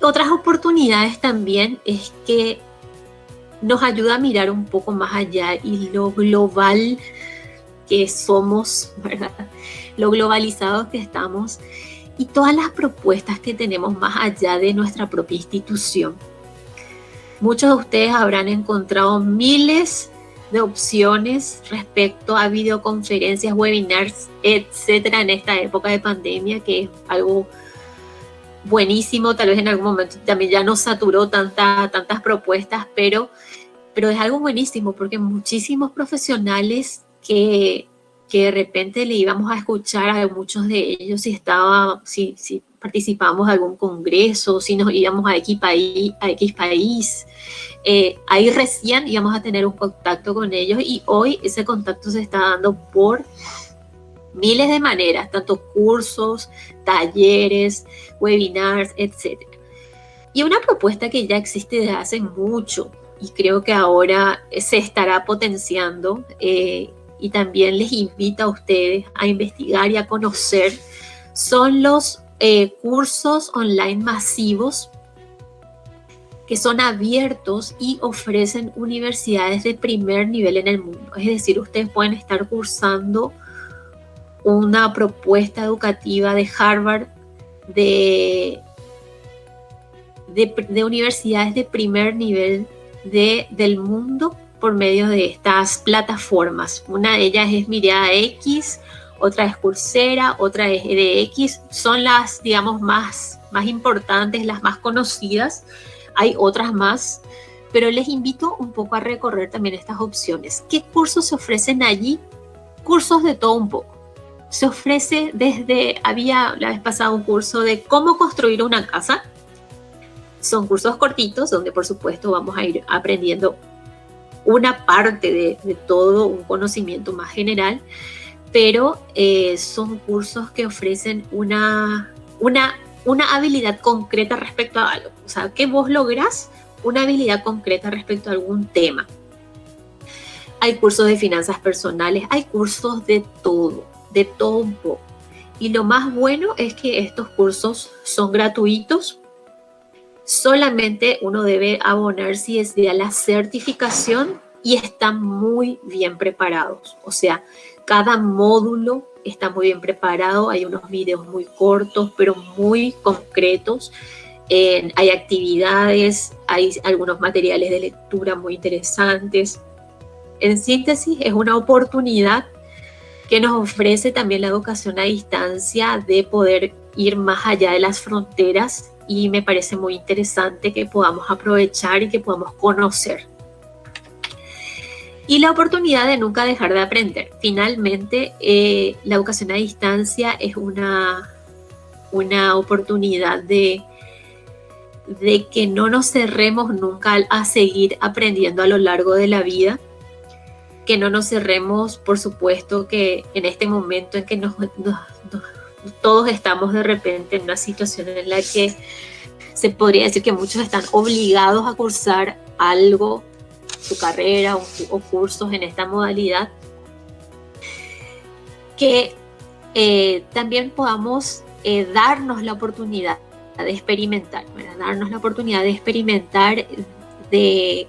Speaker 2: Otras oportunidades también es que nos ayuda a mirar un poco más allá y lo global que somos, ¿verdad? Lo globalizados que estamos y todas las propuestas que tenemos más allá de nuestra propia institución. Muchos de ustedes habrán encontrado miles de opciones respecto a videoconferencias, webinars, etcétera, en esta época de pandemia, que es algo buenísimo. Tal vez en algún momento también ya nos saturó tantas propuestas, pero es algo buenísimo porque muchísimos profesionales que de repente le íbamos a escuchar a muchos de ellos si participábamos de algún congreso, si nos íbamos a X país, ahí recién íbamos a tener un contacto con ellos, y hoy ese contacto se está dando por miles de maneras, tanto cursos, talleres, webinars, etc. Y una propuesta que ya existe desde hace mucho y creo que ahora se estará potenciando, y también les invito a ustedes a investigar y a conocer, son los cursos online masivos que son abiertos y ofrecen universidades de primer nivel en el mundo. Es decir, ustedes pueden estar cursando una propuesta educativa de Harvard, de universidades de primer nivel del mundo por medio de estas plataformas. Una de ellas es Mirada X, otra es Coursera, otra es edX. Son las, digamos, más importantes, las más conocidas. Hay otras más, pero les invito un poco a recorrer también estas opciones. ¿Qué cursos se ofrecen allí? Cursos de todo un poco. Se ofrece había la vez pasada un curso de cómo construir una casa. Son cursos cortitos donde por supuesto vamos a ir aprendiendo una parte de todo, un conocimiento más general, pero son cursos que ofrecen una habilidad concreta respecto a algo. O sea, que vos lográs una habilidad concreta respecto a algún tema. Hay cursos de finanzas personales, hay cursos de todo un poco. Y lo más bueno es que estos cursos son gratuitos. Solamente uno debe abonar si desea la certificación y están muy bien preparados. O sea, cada módulo está muy bien preparado. Hay unos videos muy cortos, pero muy concretos. Hay actividades, hay algunos materiales de lectura muy interesantes. En síntesis, es una oportunidad que nos ofrece también la educación a distancia de poder ir más allá de las fronteras y me parece muy interesante que podamos aprovechar y que podamos conocer. Y la oportunidad de nunca dejar de aprender. Finalmente, la educación a distancia es una oportunidad de que no nos cerremos nunca a seguir aprendiendo a lo largo de la vida, que no nos cerremos, por supuesto, que en este momento en que todos estamos de repente en una situación en la que se podría decir que muchos están obligados a cursar algo, su carrera o cursos en esta modalidad, que también podamos darnos la oportunidad de experimentar, ¿verdad? Darnos la oportunidad de experimentar, de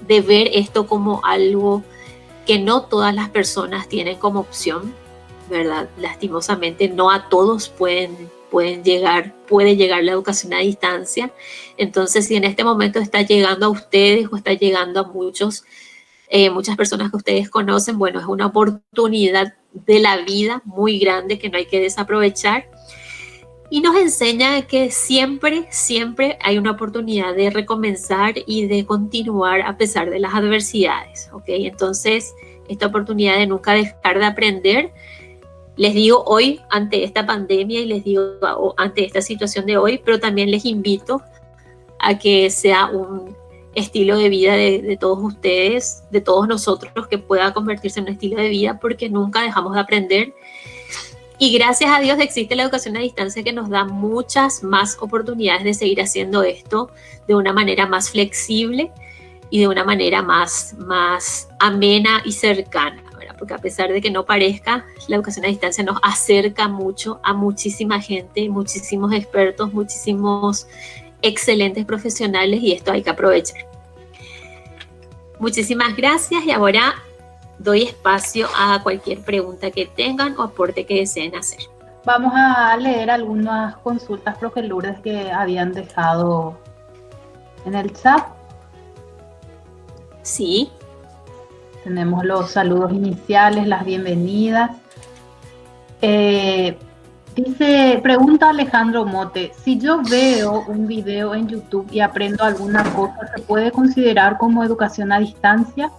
Speaker 2: ver esto como algo que no todas las personas tienen como opción, ¿verdad? Lastimosamente no a todos puede llegar la educación a distancia. Entonces, si en este momento está llegando a ustedes o está llegando a muchas personas que ustedes conocen, bueno, es una oportunidad de la vida muy grande que no hay que desaprovechar. Y nos enseña que siempre hay una oportunidad de recomenzar y de continuar a pesar de las adversidades, ¿ok? Entonces, esta oportunidad de nunca dejar de aprender, les digo hoy ante esta pandemia y les digo ante esta situación de hoy, pero también les invito a que sea un estilo de vida de todos ustedes, de todos nosotros, que pueda convertirse en un estilo de vida, porque nunca dejamos de aprender. Y gracias a Dios existe la educación a distancia, que nos da muchas más oportunidades de seguir haciendo esto de una manera más flexible y de una manera más amena y cercana, ¿verdad? Porque a pesar de que no parezca, la educación a distancia nos acerca mucho a muchísima gente, muchísimos expertos, muchísimos excelentes profesionales, y esto hay que aprovechar. Muchísimas gracias, y ahora doy espacio a cualquier pregunta que tengan o aporte que deseen hacer.
Speaker 1: Vamos a leer algunas consultas, profe Lourdes, que habían dejado en el chat.
Speaker 2: Sí.
Speaker 1: Tenemos los saludos iniciales, las bienvenidas. Pregunta Alejandro Mote: si yo veo un video en YouTube y aprendo alguna cosa, ¿se puede considerar como educación a distancia?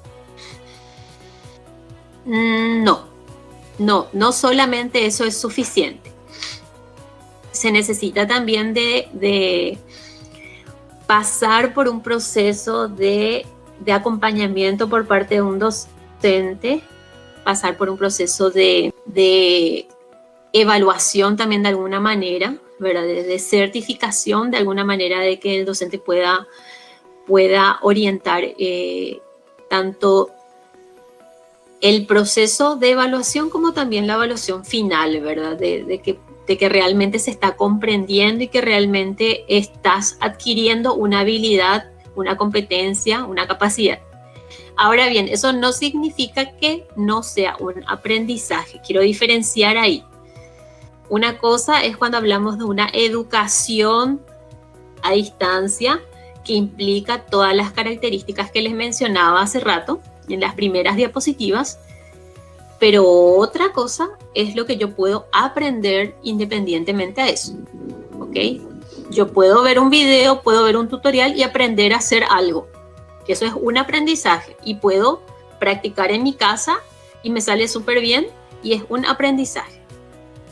Speaker 2: No solamente eso es suficiente. Se necesita también de pasar por un proceso de acompañamiento por parte de un docente, pasar por un proceso de evaluación también de alguna manera, ¿verdad? De certificación de alguna manera, de que el docente pueda orientar tanto el proceso de evaluación como también la evaluación final, ¿verdad? De que realmente se está comprendiendo y que realmente estás adquiriendo una habilidad, una competencia, una capacidad. Ahora bien, eso no significa que no sea un aprendizaje. Quiero diferenciar ahí. Una cosa es cuando hablamos de una educación a distancia, que implica todas las características que les mencionaba hace rato en las primeras diapositivas, pero otra cosa es lo que yo puedo aprender independientemente a eso, ¿ok? Yo puedo ver un video, puedo ver un tutorial y aprender a hacer algo. Eso es un aprendizaje, y puedo practicar en mi casa y me sale súper bien y es un aprendizaje,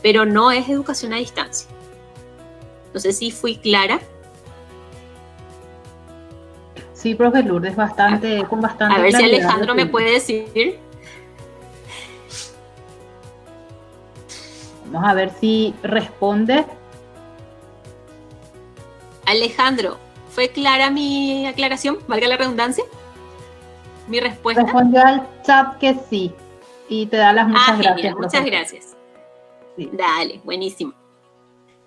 Speaker 2: pero no es educación a distancia. No sé si fui clara.
Speaker 1: Sí, profe Lourdes, con bastante
Speaker 2: A ver
Speaker 1: claridad.
Speaker 2: si Alejandro me puede decir.
Speaker 1: Vamos a ver si responde.
Speaker 2: Alejandro, ¿fue clara mi aclaración? ¿Valga la redundancia? ¿Mi respuesta?
Speaker 1: Respondió al chat que sí, y te da las muchas gracias.
Speaker 2: Genial, muchas gracias. Sí. Dale, buenísimo.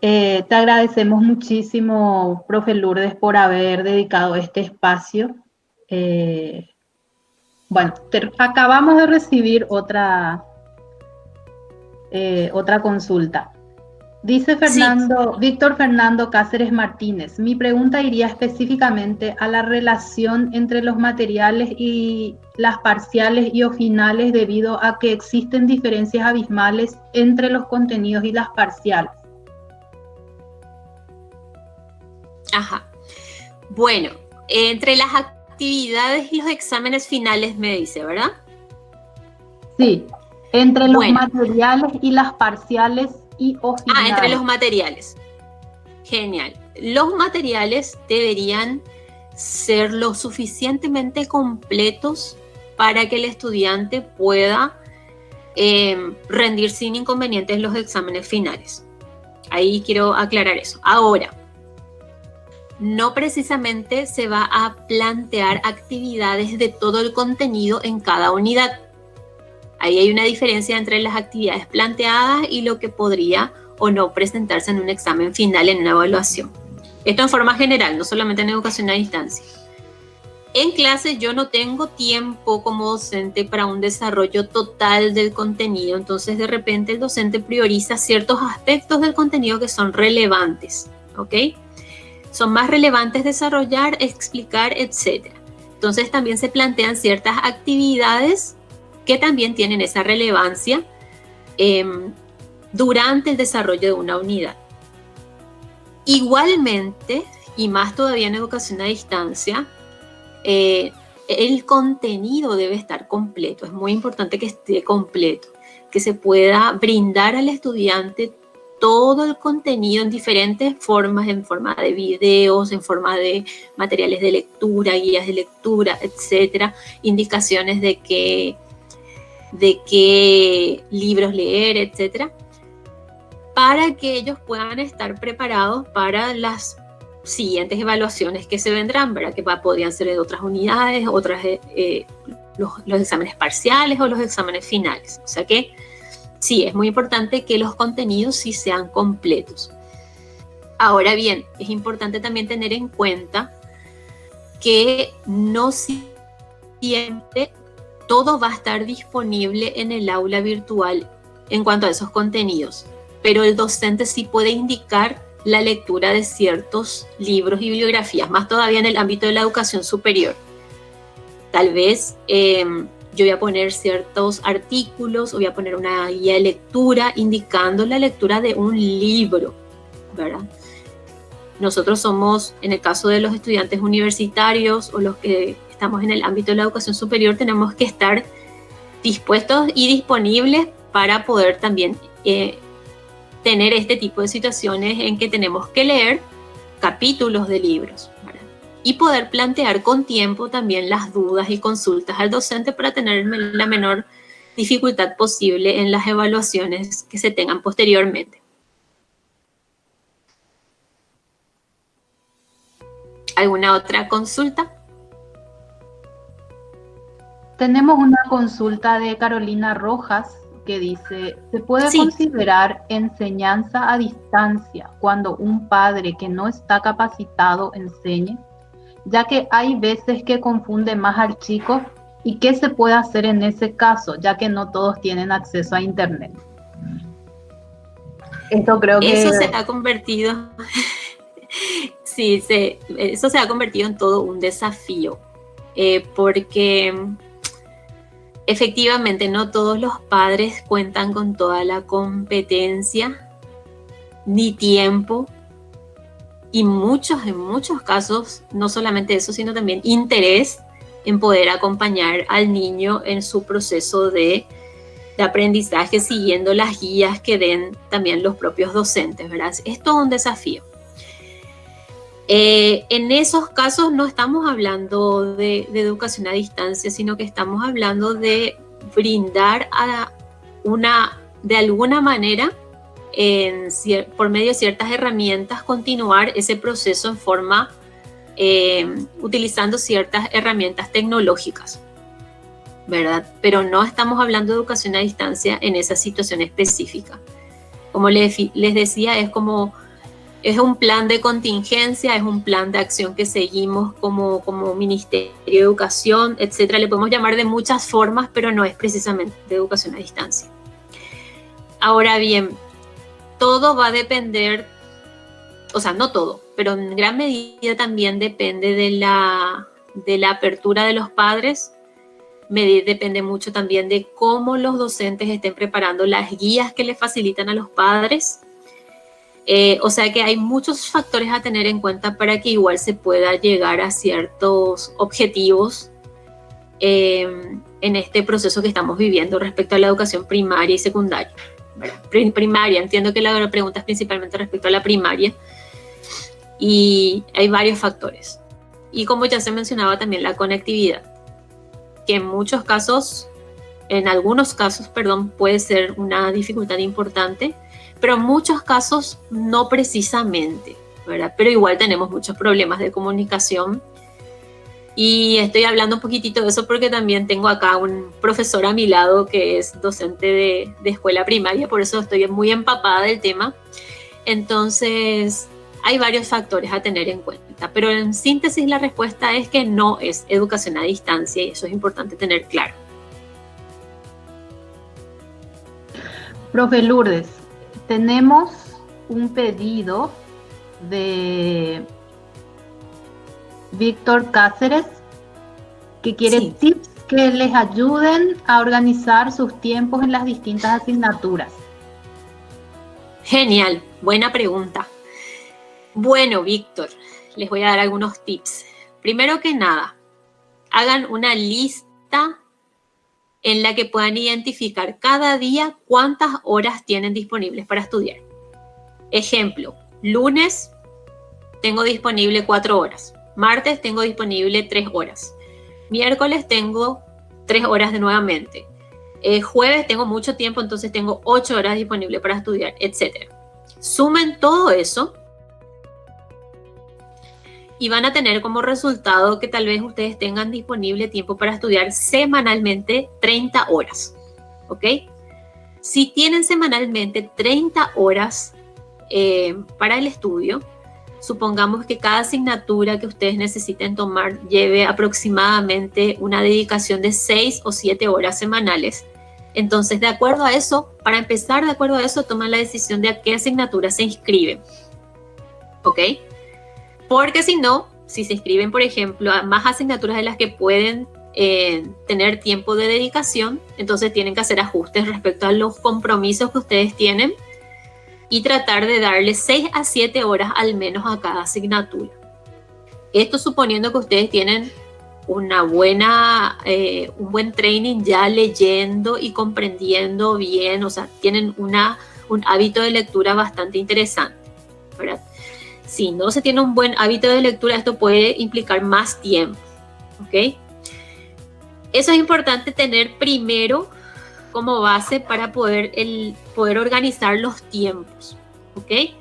Speaker 1: Te agradecemos muchísimo, profe Lourdes, por haber dedicado este espacio. Bueno, acabamos de recibir otra consulta. Dice Víctor Fernando Cáceres Martínez: mi pregunta iría específicamente a la relación entre los materiales y las parciales y o finales, debido a que existen diferencias abismales entre los contenidos y las parciales.
Speaker 2: Ajá. Bueno, entre las actividades y los exámenes finales me dice, ¿verdad?
Speaker 1: Sí, entre los
Speaker 2: Bueno,
Speaker 1: materiales y las parciales y o
Speaker 2: entre
Speaker 1: finales.
Speaker 2: los materiales. Genial. Los materiales deberían ser lo suficientemente completos para que el estudiante pueda rendir sin inconvenientes los exámenes finales. Ahí quiero aclarar eso. Ahora, no precisamente se va a plantear actividades de todo el contenido en cada unidad. Ahí hay una diferencia entre las actividades planteadas y lo que podría o no presentarse en un examen final, en una evaluación. Esto en forma general, no solamente en educación a distancia. En clase yo no tengo tiempo como docente para un desarrollo total del contenido, entonces de repente el docente prioriza ciertos aspectos del contenido que son relevantes, ¿ok? Son más relevantes desarrollar, explicar, etc. Entonces también se plantean ciertas actividades que también tienen esa relevancia durante el desarrollo de una unidad. Igualmente, y más todavía en educación a distancia, el contenido debe estar completo. Es muy importante que esté completo, que se pueda brindar al estudiante todo el contenido en diferentes formas, en forma de videos, en forma de materiales de lectura, guías de lectura, etcétera, indicaciones de qué libros leer, etcétera, para que ellos puedan estar preparados para las siguientes evaluaciones que se vendrán, ¿verdad? Que podrían ser de otras unidades, los exámenes parciales o los exámenes finales. O sea que sí, es muy importante que los contenidos sí sean completos. Ahora bien, es importante también tener en cuenta que no siempre todo va a estar disponible en el aula virtual en cuanto a esos contenidos, pero el docente sí puede indicar la lectura de ciertos libros y bibliografías, más todavía en el ámbito de la educación superior. Tal vez yo voy a poner ciertos artículos o voy a poner una guía de lectura indicando la lectura de un libro, ¿verdad? Nosotros somos, en el caso de los estudiantes universitarios o los que estamos en el ámbito de la educación superior, tenemos que estar dispuestos y disponibles para poder también tener este tipo de situaciones en que tenemos que leer capítulos de libros, ¿verdad? Y poder plantear con tiempo también las dudas y consultas al docente para tener la menor dificultad posible en las evaluaciones que se tengan posteriormente. ¿Alguna otra consulta?
Speaker 1: Tenemos una consulta de Carolina Rojas que dice, ¿se puede
Speaker 2: Sí.
Speaker 1: considerar enseñanza a distancia cuando un padre que no está capacitado enseñe? Ya que hay veces que confunde más al chico, ¿y qué se puede hacer en ese caso, ya que no todos tienen acceso a internet? Esto creo
Speaker 2: Eso
Speaker 1: que...
Speaker 2: se ha convertido, sí, eso se ha convertido en todo un desafío, porque efectivamente no todos los padres cuentan con toda la competencia ni tiempo y en muchos casos, no solamente eso, sino también interés en poder acompañar al niño en su proceso de aprendizaje siguiendo las guías que den también los propios docentes, ¿verdad? Es todo un desafío. En esos casos no estamos hablando de educación a distancia, sino que estamos hablando de brindar de alguna manera, por medio de ciertas herramientas, continuar ese proceso en forma, utilizando ciertas herramientas tecnológicas, ¿verdad? Pero no estamos hablando de educación a distancia en esa situación específica. Como les decía, es un plan de contingencia, es un plan de acción que seguimos como Ministerio de Educación, etcétera. Le podemos llamar de muchas formas, pero no es precisamente de educación a distancia. Ahora bien, todo va a depender, o sea, no todo, pero en gran medida también depende de la apertura de los padres. Depende mucho también de cómo los docentes estén preparando las guías que les facilitan a los padres. O sea que hay muchos factores a tener en cuenta para que igual se pueda llegar a ciertos objetivos en este proceso que estamos viviendo respecto a la educación primaria y secundaria. Primaria, entiendo que la pregunta es principalmente respecto a la primaria y hay varios factores. Y como ya se mencionaba también la conectividad, que en algunos casos, puede ser una dificultad importante, pero en muchos casos no precisamente, ¿verdad? Pero igual tenemos muchos problemas de comunicación. Y estoy hablando un poquitito de eso porque también tengo acá un profesor a mi lado que es docente de escuela primaria, por eso estoy muy empapada del tema. Entonces, hay varios factores a tener en cuenta, pero en síntesis la respuesta es que no es educación a distancia y eso es importante tener claro.
Speaker 1: Profe Lourdes, tenemos un pedido de Víctor Cáceres, que quiere tips que les ayuden a organizar sus tiempos en las distintas asignaturas.
Speaker 2: Genial, buena pregunta. Bueno, Víctor, les voy a dar algunos tips. Primero que nada, hagan una lista en la que puedan identificar cada día cuántas horas tienen disponibles para estudiar. Ejemplo, lunes tengo disponible 4 horas. Martes tengo disponible 3 horas. Miércoles tengo 3 horas de nuevamente. Jueves tengo mucho tiempo, entonces tengo 8 horas disponibles para estudiar, etc. Sumen todo eso y van a tener como resultado que tal vez ustedes tengan disponible tiempo para estudiar semanalmente 30 horas. ¿Ok? Si tienen semanalmente 30 horas para el estudio, supongamos que cada asignatura que ustedes necesiten tomar lleve aproximadamente una dedicación de 6 o 7 horas semanales. Entonces, de acuerdo a eso, para empezar, de acuerdo a eso, toman la decisión de a qué asignatura se inscriben. ¿Ok? Porque si no, si se inscriben, por ejemplo, a más asignaturas de las que pueden tener tiempo de dedicación, entonces tienen que hacer ajustes respecto a los compromisos que ustedes tienen y tratar de darle 6 a 7 horas al menos a cada asignatura. Esto suponiendo que ustedes tienen un buen training ya leyendo y comprendiendo bien, o sea, tienen un hábito de lectura bastante interesante, ¿verdad? Si no se tiene un buen hábito de lectura, esto puede implicar más tiempo, ¿ok? Eso es importante tener primero como base para poder organizar los tiempos, ¿ok?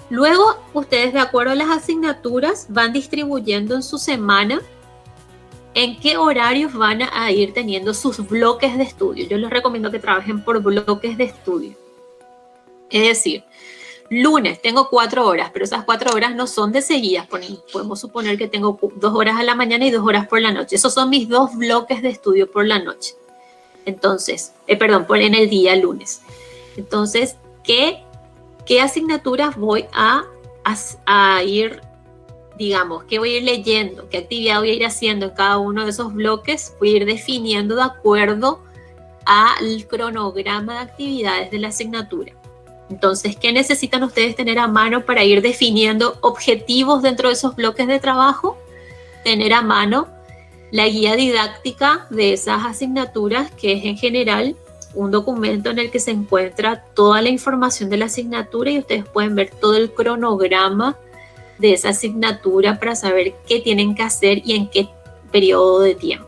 Speaker 2: Luego, ustedes, de acuerdo a las asignaturas, van distribuyendo en su semana en qué horarios van a ir teniendo sus bloques de estudio. Yo les recomiendo que trabajen por bloques de estudio. Es decir, lunes tengo 4 horas, pero esas 4 horas no son de seguidas. Podemos suponer que tengo 2 horas a la mañana y 2 horas por la noche. Esos son mis 2 bloques de estudio por la noche. Entonces, en el día lunes. Entonces, ¿qué asignaturas voy a ir, digamos, qué voy a ir leyendo? ¿Qué actividad voy a ir haciendo en cada uno de esos bloques? Voy a ir definiendo de acuerdo al cronograma de actividades de la asignatura. Entonces, ¿qué necesitan ustedes tener a mano para ir definiendo objetivos dentro de esos bloques de trabajo? Tener a mano la guía didáctica de esas asignaturas, que es en general un documento en el que se encuentra toda la información de la asignatura y ustedes pueden ver todo el cronograma de esa asignatura para saber qué tienen que hacer y en qué periodo de tiempo.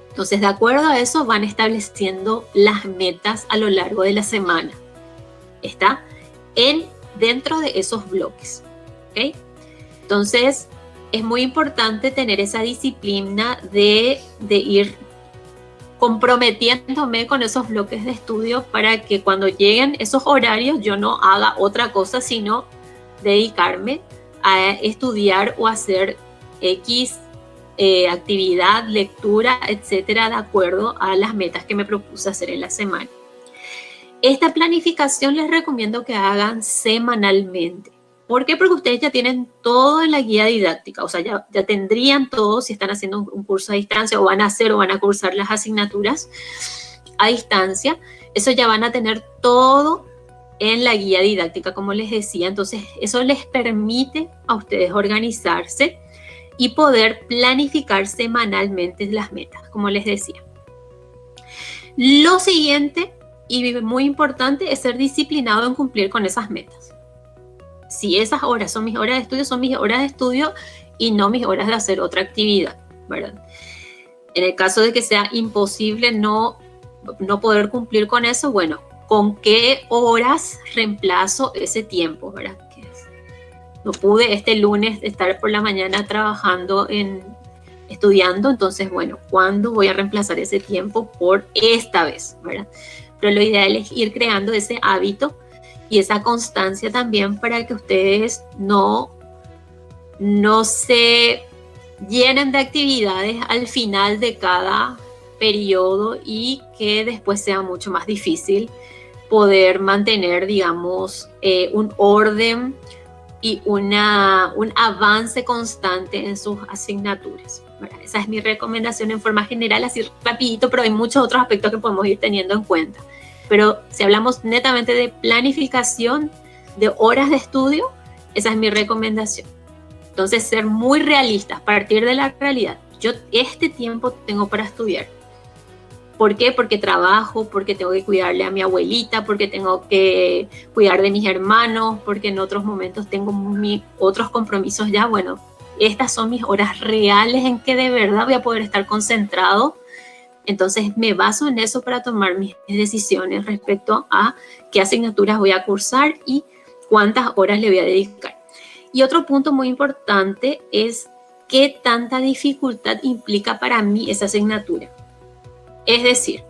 Speaker 2: Entonces, de acuerdo a eso, van estableciendo las metas a lo largo de la semana. Está dentro de esos bloques. ¿Ok? Entonces, es muy importante tener esa disciplina de ir comprometiéndome con esos bloques de estudio para que cuando lleguen esos horarios yo no haga otra cosa sino dedicarme a estudiar o hacer X actividad, lectura, etcétera, de acuerdo a las metas que me propuse hacer en la semana. Esta planificación les recomiendo que hagan semanalmente. ¿Por qué? Porque ustedes ya tienen todo en la guía didáctica, o sea, ya tendrían todo si están haciendo un curso a distancia o van a cursar las asignaturas a distancia. Eso ya van a tener todo en la guía didáctica, como les decía. Entonces, eso les permite a ustedes organizarse y poder planificar semanalmente las metas, como les decía. Lo siguiente, y muy importante, es ser disciplinado en cumplir con esas metas. Si esas horas son mis horas de estudio, son mis horas de estudio y no mis horas de hacer otra actividad, ¿verdad? En el caso de que sea imposible no poder cumplir con eso, bueno, ¿con qué horas reemplazo ese tiempo, verdad? No pude este lunes estar por la mañana trabajando estudiando, entonces, bueno, ¿cuándo voy a reemplazar ese tiempo por esta vez, verdad? Pero lo ideal es ir creando ese hábito y esa constancia también para que ustedes no se llenen de actividades al final de cada periodo y que después sea mucho más difícil poder mantener, digamos, un orden y un avance constante en sus asignaturas. ¿Verdad? Esa es mi recomendación en forma general, así rapidito, pero hay muchos otros aspectos que podemos ir teniendo en cuenta. Pero si hablamos netamente de planificación, de horas de estudio, esa es mi recomendación. Entonces, ser muy realistas, partir de la realidad. Yo este tiempo tengo para estudiar. ¿Por qué? Porque trabajo, porque tengo que cuidarle a mi abuelita, porque tengo que cuidar de mis hermanos, porque en otros momentos tengo otros compromisos ya. Bueno, estas son mis horas reales en que de verdad voy a poder estar concentrado. Entonces me baso en eso para tomar mis decisiones respecto a qué asignaturas voy a cursar y cuántas horas le voy a dedicar. Y otro punto muy importante es qué tanta dificultad implica para mí esa asignatura. Es decir,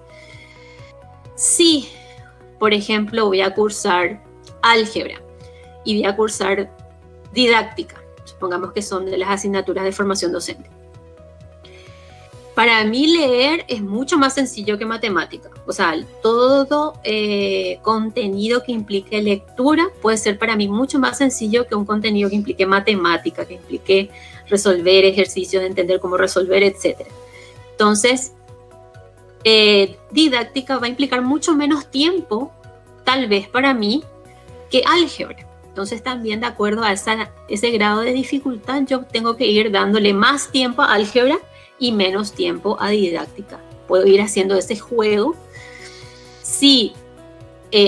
Speaker 2: si, por ejemplo, voy a cursar álgebra y voy a cursar didáctica, supongamos que son de las asignaturas de formación docente. Para mí leer es mucho más sencillo que matemática. O sea, todo contenido que implique lectura puede ser para mí mucho más sencillo que un contenido que implique matemática, que implique resolver ejercicios, entender cómo resolver, etc. Entonces, didáctica va a implicar mucho menos tiempo, tal vez para mí, que álgebra. Entonces también de acuerdo a ese grado de dificultad, yo tengo que ir dándole más tiempo a álgebra y menos tiempo a didáctica. Puedo ir haciendo ese juego. Si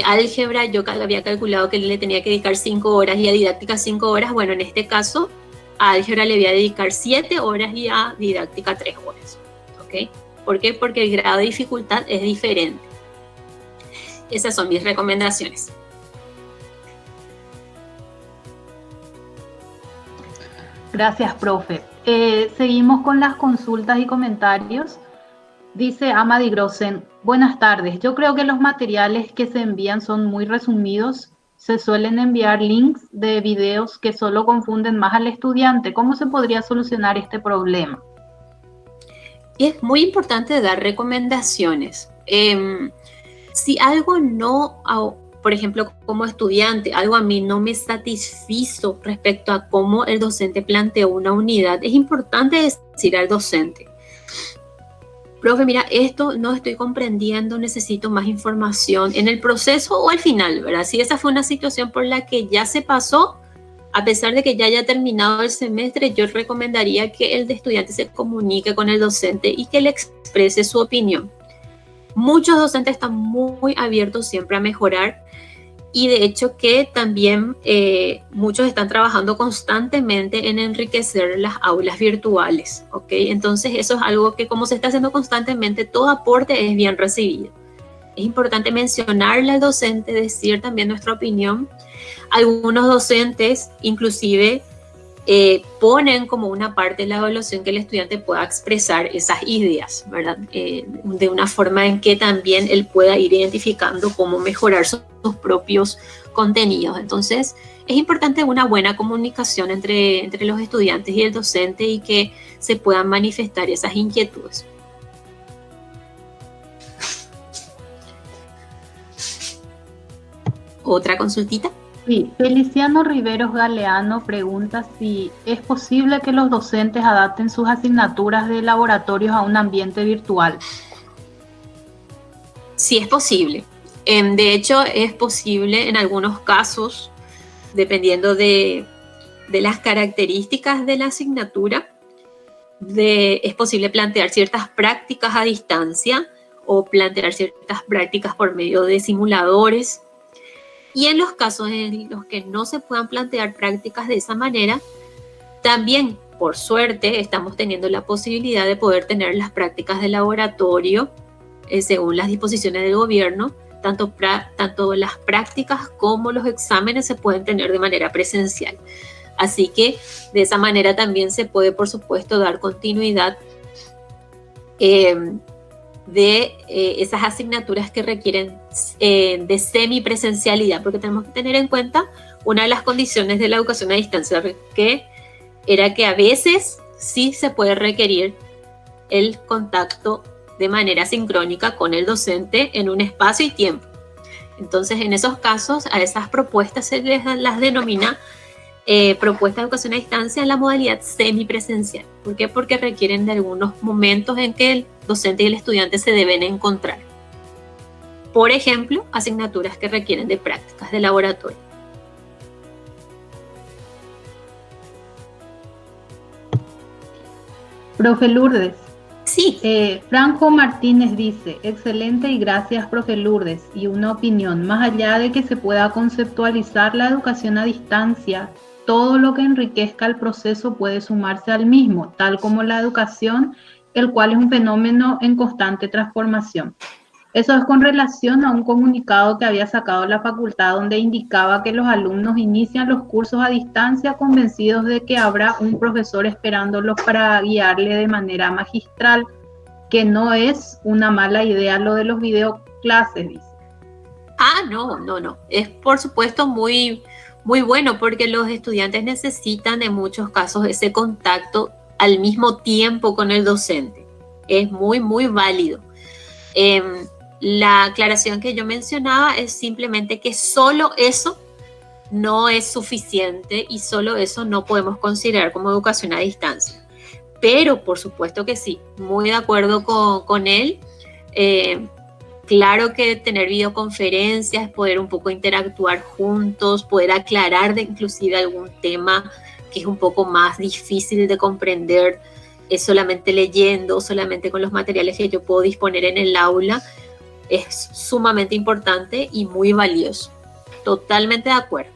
Speaker 2: álgebra yo había calculado que le tenía que dedicar 5 horas y a didáctica 5 horas, bueno, en este caso a álgebra le voy a dedicar 7 horas y a didáctica 3 horas. ¿Ok? ¿Por qué? Porque el grado de dificultad es diferente. Esas son mis recomendaciones.
Speaker 1: Gracias, profe. Seguimos con las consultas y comentarios. Dice Amadi Grossen, buenas tardes. Yo creo que los materiales que se envían son muy resumidos. Se suelen enviar links de videos que solo confunden más al estudiante. ¿Cómo se podría solucionar este problema?
Speaker 2: Es muy importante dar recomendaciones. Si algo por ejemplo, como estudiante, algo a mí no me satisfizo respecto a cómo el docente planteó una unidad, es importante decir al docente, profe, mira, esto no estoy comprendiendo, necesito más información en el proceso o al final, ¿verdad? Si esa fue una situación por la que ya se pasó, a pesar de que ya haya terminado el semestre, yo recomendaría que el estudiante se comunique con el docente y que le exprese su opinión. Muchos docentes están muy abiertos siempre a mejorar y de hecho que también muchos están trabajando constantemente en enriquecer las aulas virtuales, ¿ok? Entonces eso es algo que como se está haciendo constantemente, todo aporte es bien recibido. Es importante mencionarle al docente, decir también nuestra opinión. Algunos docentes inclusive ponen como una parte de la evaluación que el estudiante pueda expresar esas ideas, ¿verdad? De una forma en que también él pueda ir identificando cómo mejorar sus propios contenidos. Entonces, es importante una buena comunicación entre los estudiantes y el docente y que se puedan manifestar esas inquietudes. ¿Otra consultita?
Speaker 1: Sí, Feliciano Riveros Galeano pregunta si es posible que los docentes adapten sus asignaturas de laboratorios a un ambiente virtual.
Speaker 2: Sí, es posible. De hecho, es posible en algunos casos, dependiendo de las características de la asignatura, es posible plantear ciertas prácticas a distancia o plantear ciertas prácticas por medio de simuladores. Y en los casos en los que no se puedan plantear prácticas de esa manera, también, por suerte, estamos teniendo la posibilidad de poder tener las prácticas de laboratorio según las disposiciones del gobierno. Tanto las prácticas como los exámenes se pueden tener de manera presencial. Así que de esa manera también se puede, por supuesto, dar continuidad de esas asignaturas que requieren de semipresencialidad, porque tenemos que tener en cuenta una de las condiciones de la educación a distancia, que era que a veces sí se puede requerir el contacto de manera sincrónica con el docente en un espacio y tiempo. Entonces, en esos casos, a esas propuestas se las denomina propuestas de educación a distancia en la modalidad semipresencial. ¿Por qué? Porque requieren de algunos momentos en que el docente y el estudiante se deben encontrar. Por ejemplo, asignaturas que requieren de prácticas de laboratorio.
Speaker 1: Profe Lourdes.
Speaker 2: Sí.
Speaker 1: Franco Martínez dice, excelente y gracias, profe Lourdes. Y una opinión, más allá de que se pueda conceptualizar la educación a distancia, todo lo que enriquezca el proceso puede sumarse al mismo, tal como la educación, el cual es un fenómeno en constante transformación. Eso es con relación a un comunicado que había sacado la facultad donde indicaba que los alumnos inician los cursos a distancia convencidos de que habrá un profesor esperándolos para guiarle de manera magistral, que no es una mala idea lo de los videoclases, dice.
Speaker 2: No. Es por supuesto muy bueno porque los estudiantes necesitan en muchos casos ese contacto al mismo tiempo con el docente. Es muy válido. La aclaración que yo mencionaba es simplemente que solo eso no es suficiente y solo eso no podemos considerar como educación a distancia. Pero por supuesto que sí, muy de acuerdo con él. Claro que tener videoconferencias, poder un poco interactuar juntos, poder aclarar inclusive algún tema que es un poco más difícil de comprender solamente leyendo, solamente con los materiales que yo puedo disponer en el aula, es sumamente importante y muy valioso. Totalmente de acuerdo.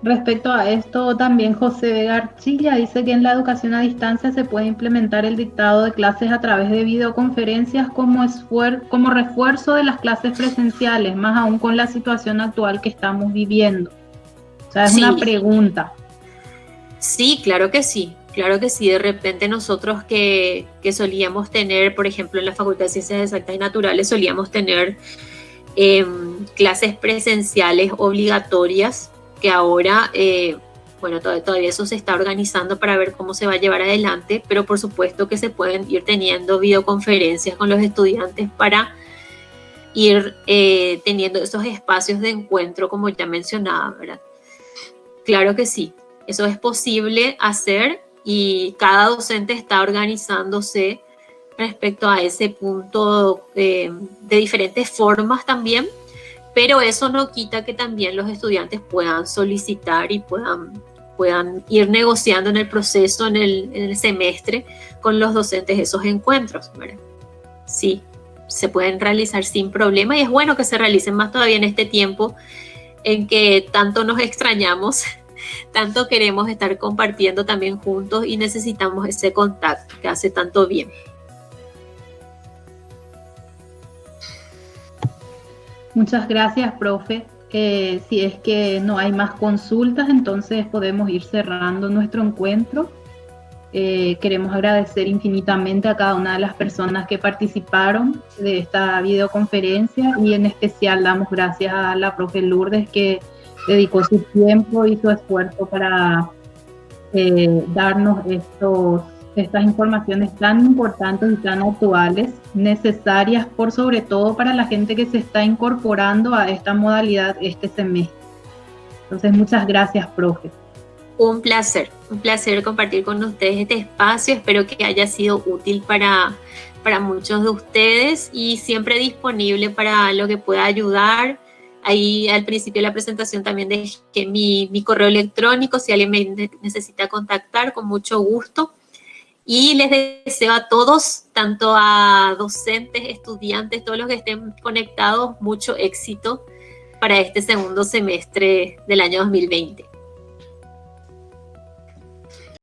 Speaker 1: Respecto a esto, también José Vega Archilla dice que en la educación a distancia se puede implementar el dictado de clases a través de videoconferencias como refuerzo de las clases presenciales, más aún con la situación actual que estamos viviendo. O sea, es una pregunta.
Speaker 2: Sí, claro que sí. Claro que sí, de repente nosotros que solíamos tener, por ejemplo, en la Facultad de Ciencias Exactas y Naturales, solíamos tener clases presenciales obligatorias, que ahora, todavía eso se está organizando para ver cómo se va a llevar adelante, pero por supuesto que se pueden ir teniendo videoconferencias con los estudiantes para ir teniendo esos espacios de encuentro, como ya mencionaba, ¿verdad? Claro que sí, eso es posible hacer. Y cada docente está organizándose respecto a ese punto de diferentes formas también, pero eso no quita que también los estudiantes puedan solicitar y puedan ir negociando en el proceso, en el semestre, con los docentes esos encuentros, ¿verdad? Sí, se pueden realizar sin problema y es bueno que se realicen más todavía en este tiempo en que tanto nos extrañamos, tanto queremos estar compartiendo también juntos y necesitamos ese contacto que hace tanto bien.
Speaker 1: Muchas gracias, profe. Si es que no hay más consultas, entonces podemos ir cerrando nuestro encuentro. Queremos agradecer infinitamente a cada una de las personas que participaron de esta videoconferencia y en especial damos gracias a la profe Lourdes que dedicó su tiempo y su esfuerzo para darnos estas informaciones tan importantes y tan actuales, necesarias por sobre todo para la gente que se está incorporando a esta modalidad este semestre. Entonces, muchas gracias, profe.
Speaker 2: Un placer compartir con ustedes este espacio. Espero que haya sido útil para para muchos de ustedes y siempre disponible para lo que pueda ayudar. Ahí al principio de la presentación también dejé mi correo electrónico, si alguien me necesita contactar, con mucho gusto. Y les deseo a todos, tanto a docentes, estudiantes, todos los que estén conectados, mucho éxito para este segundo semestre del año 2020.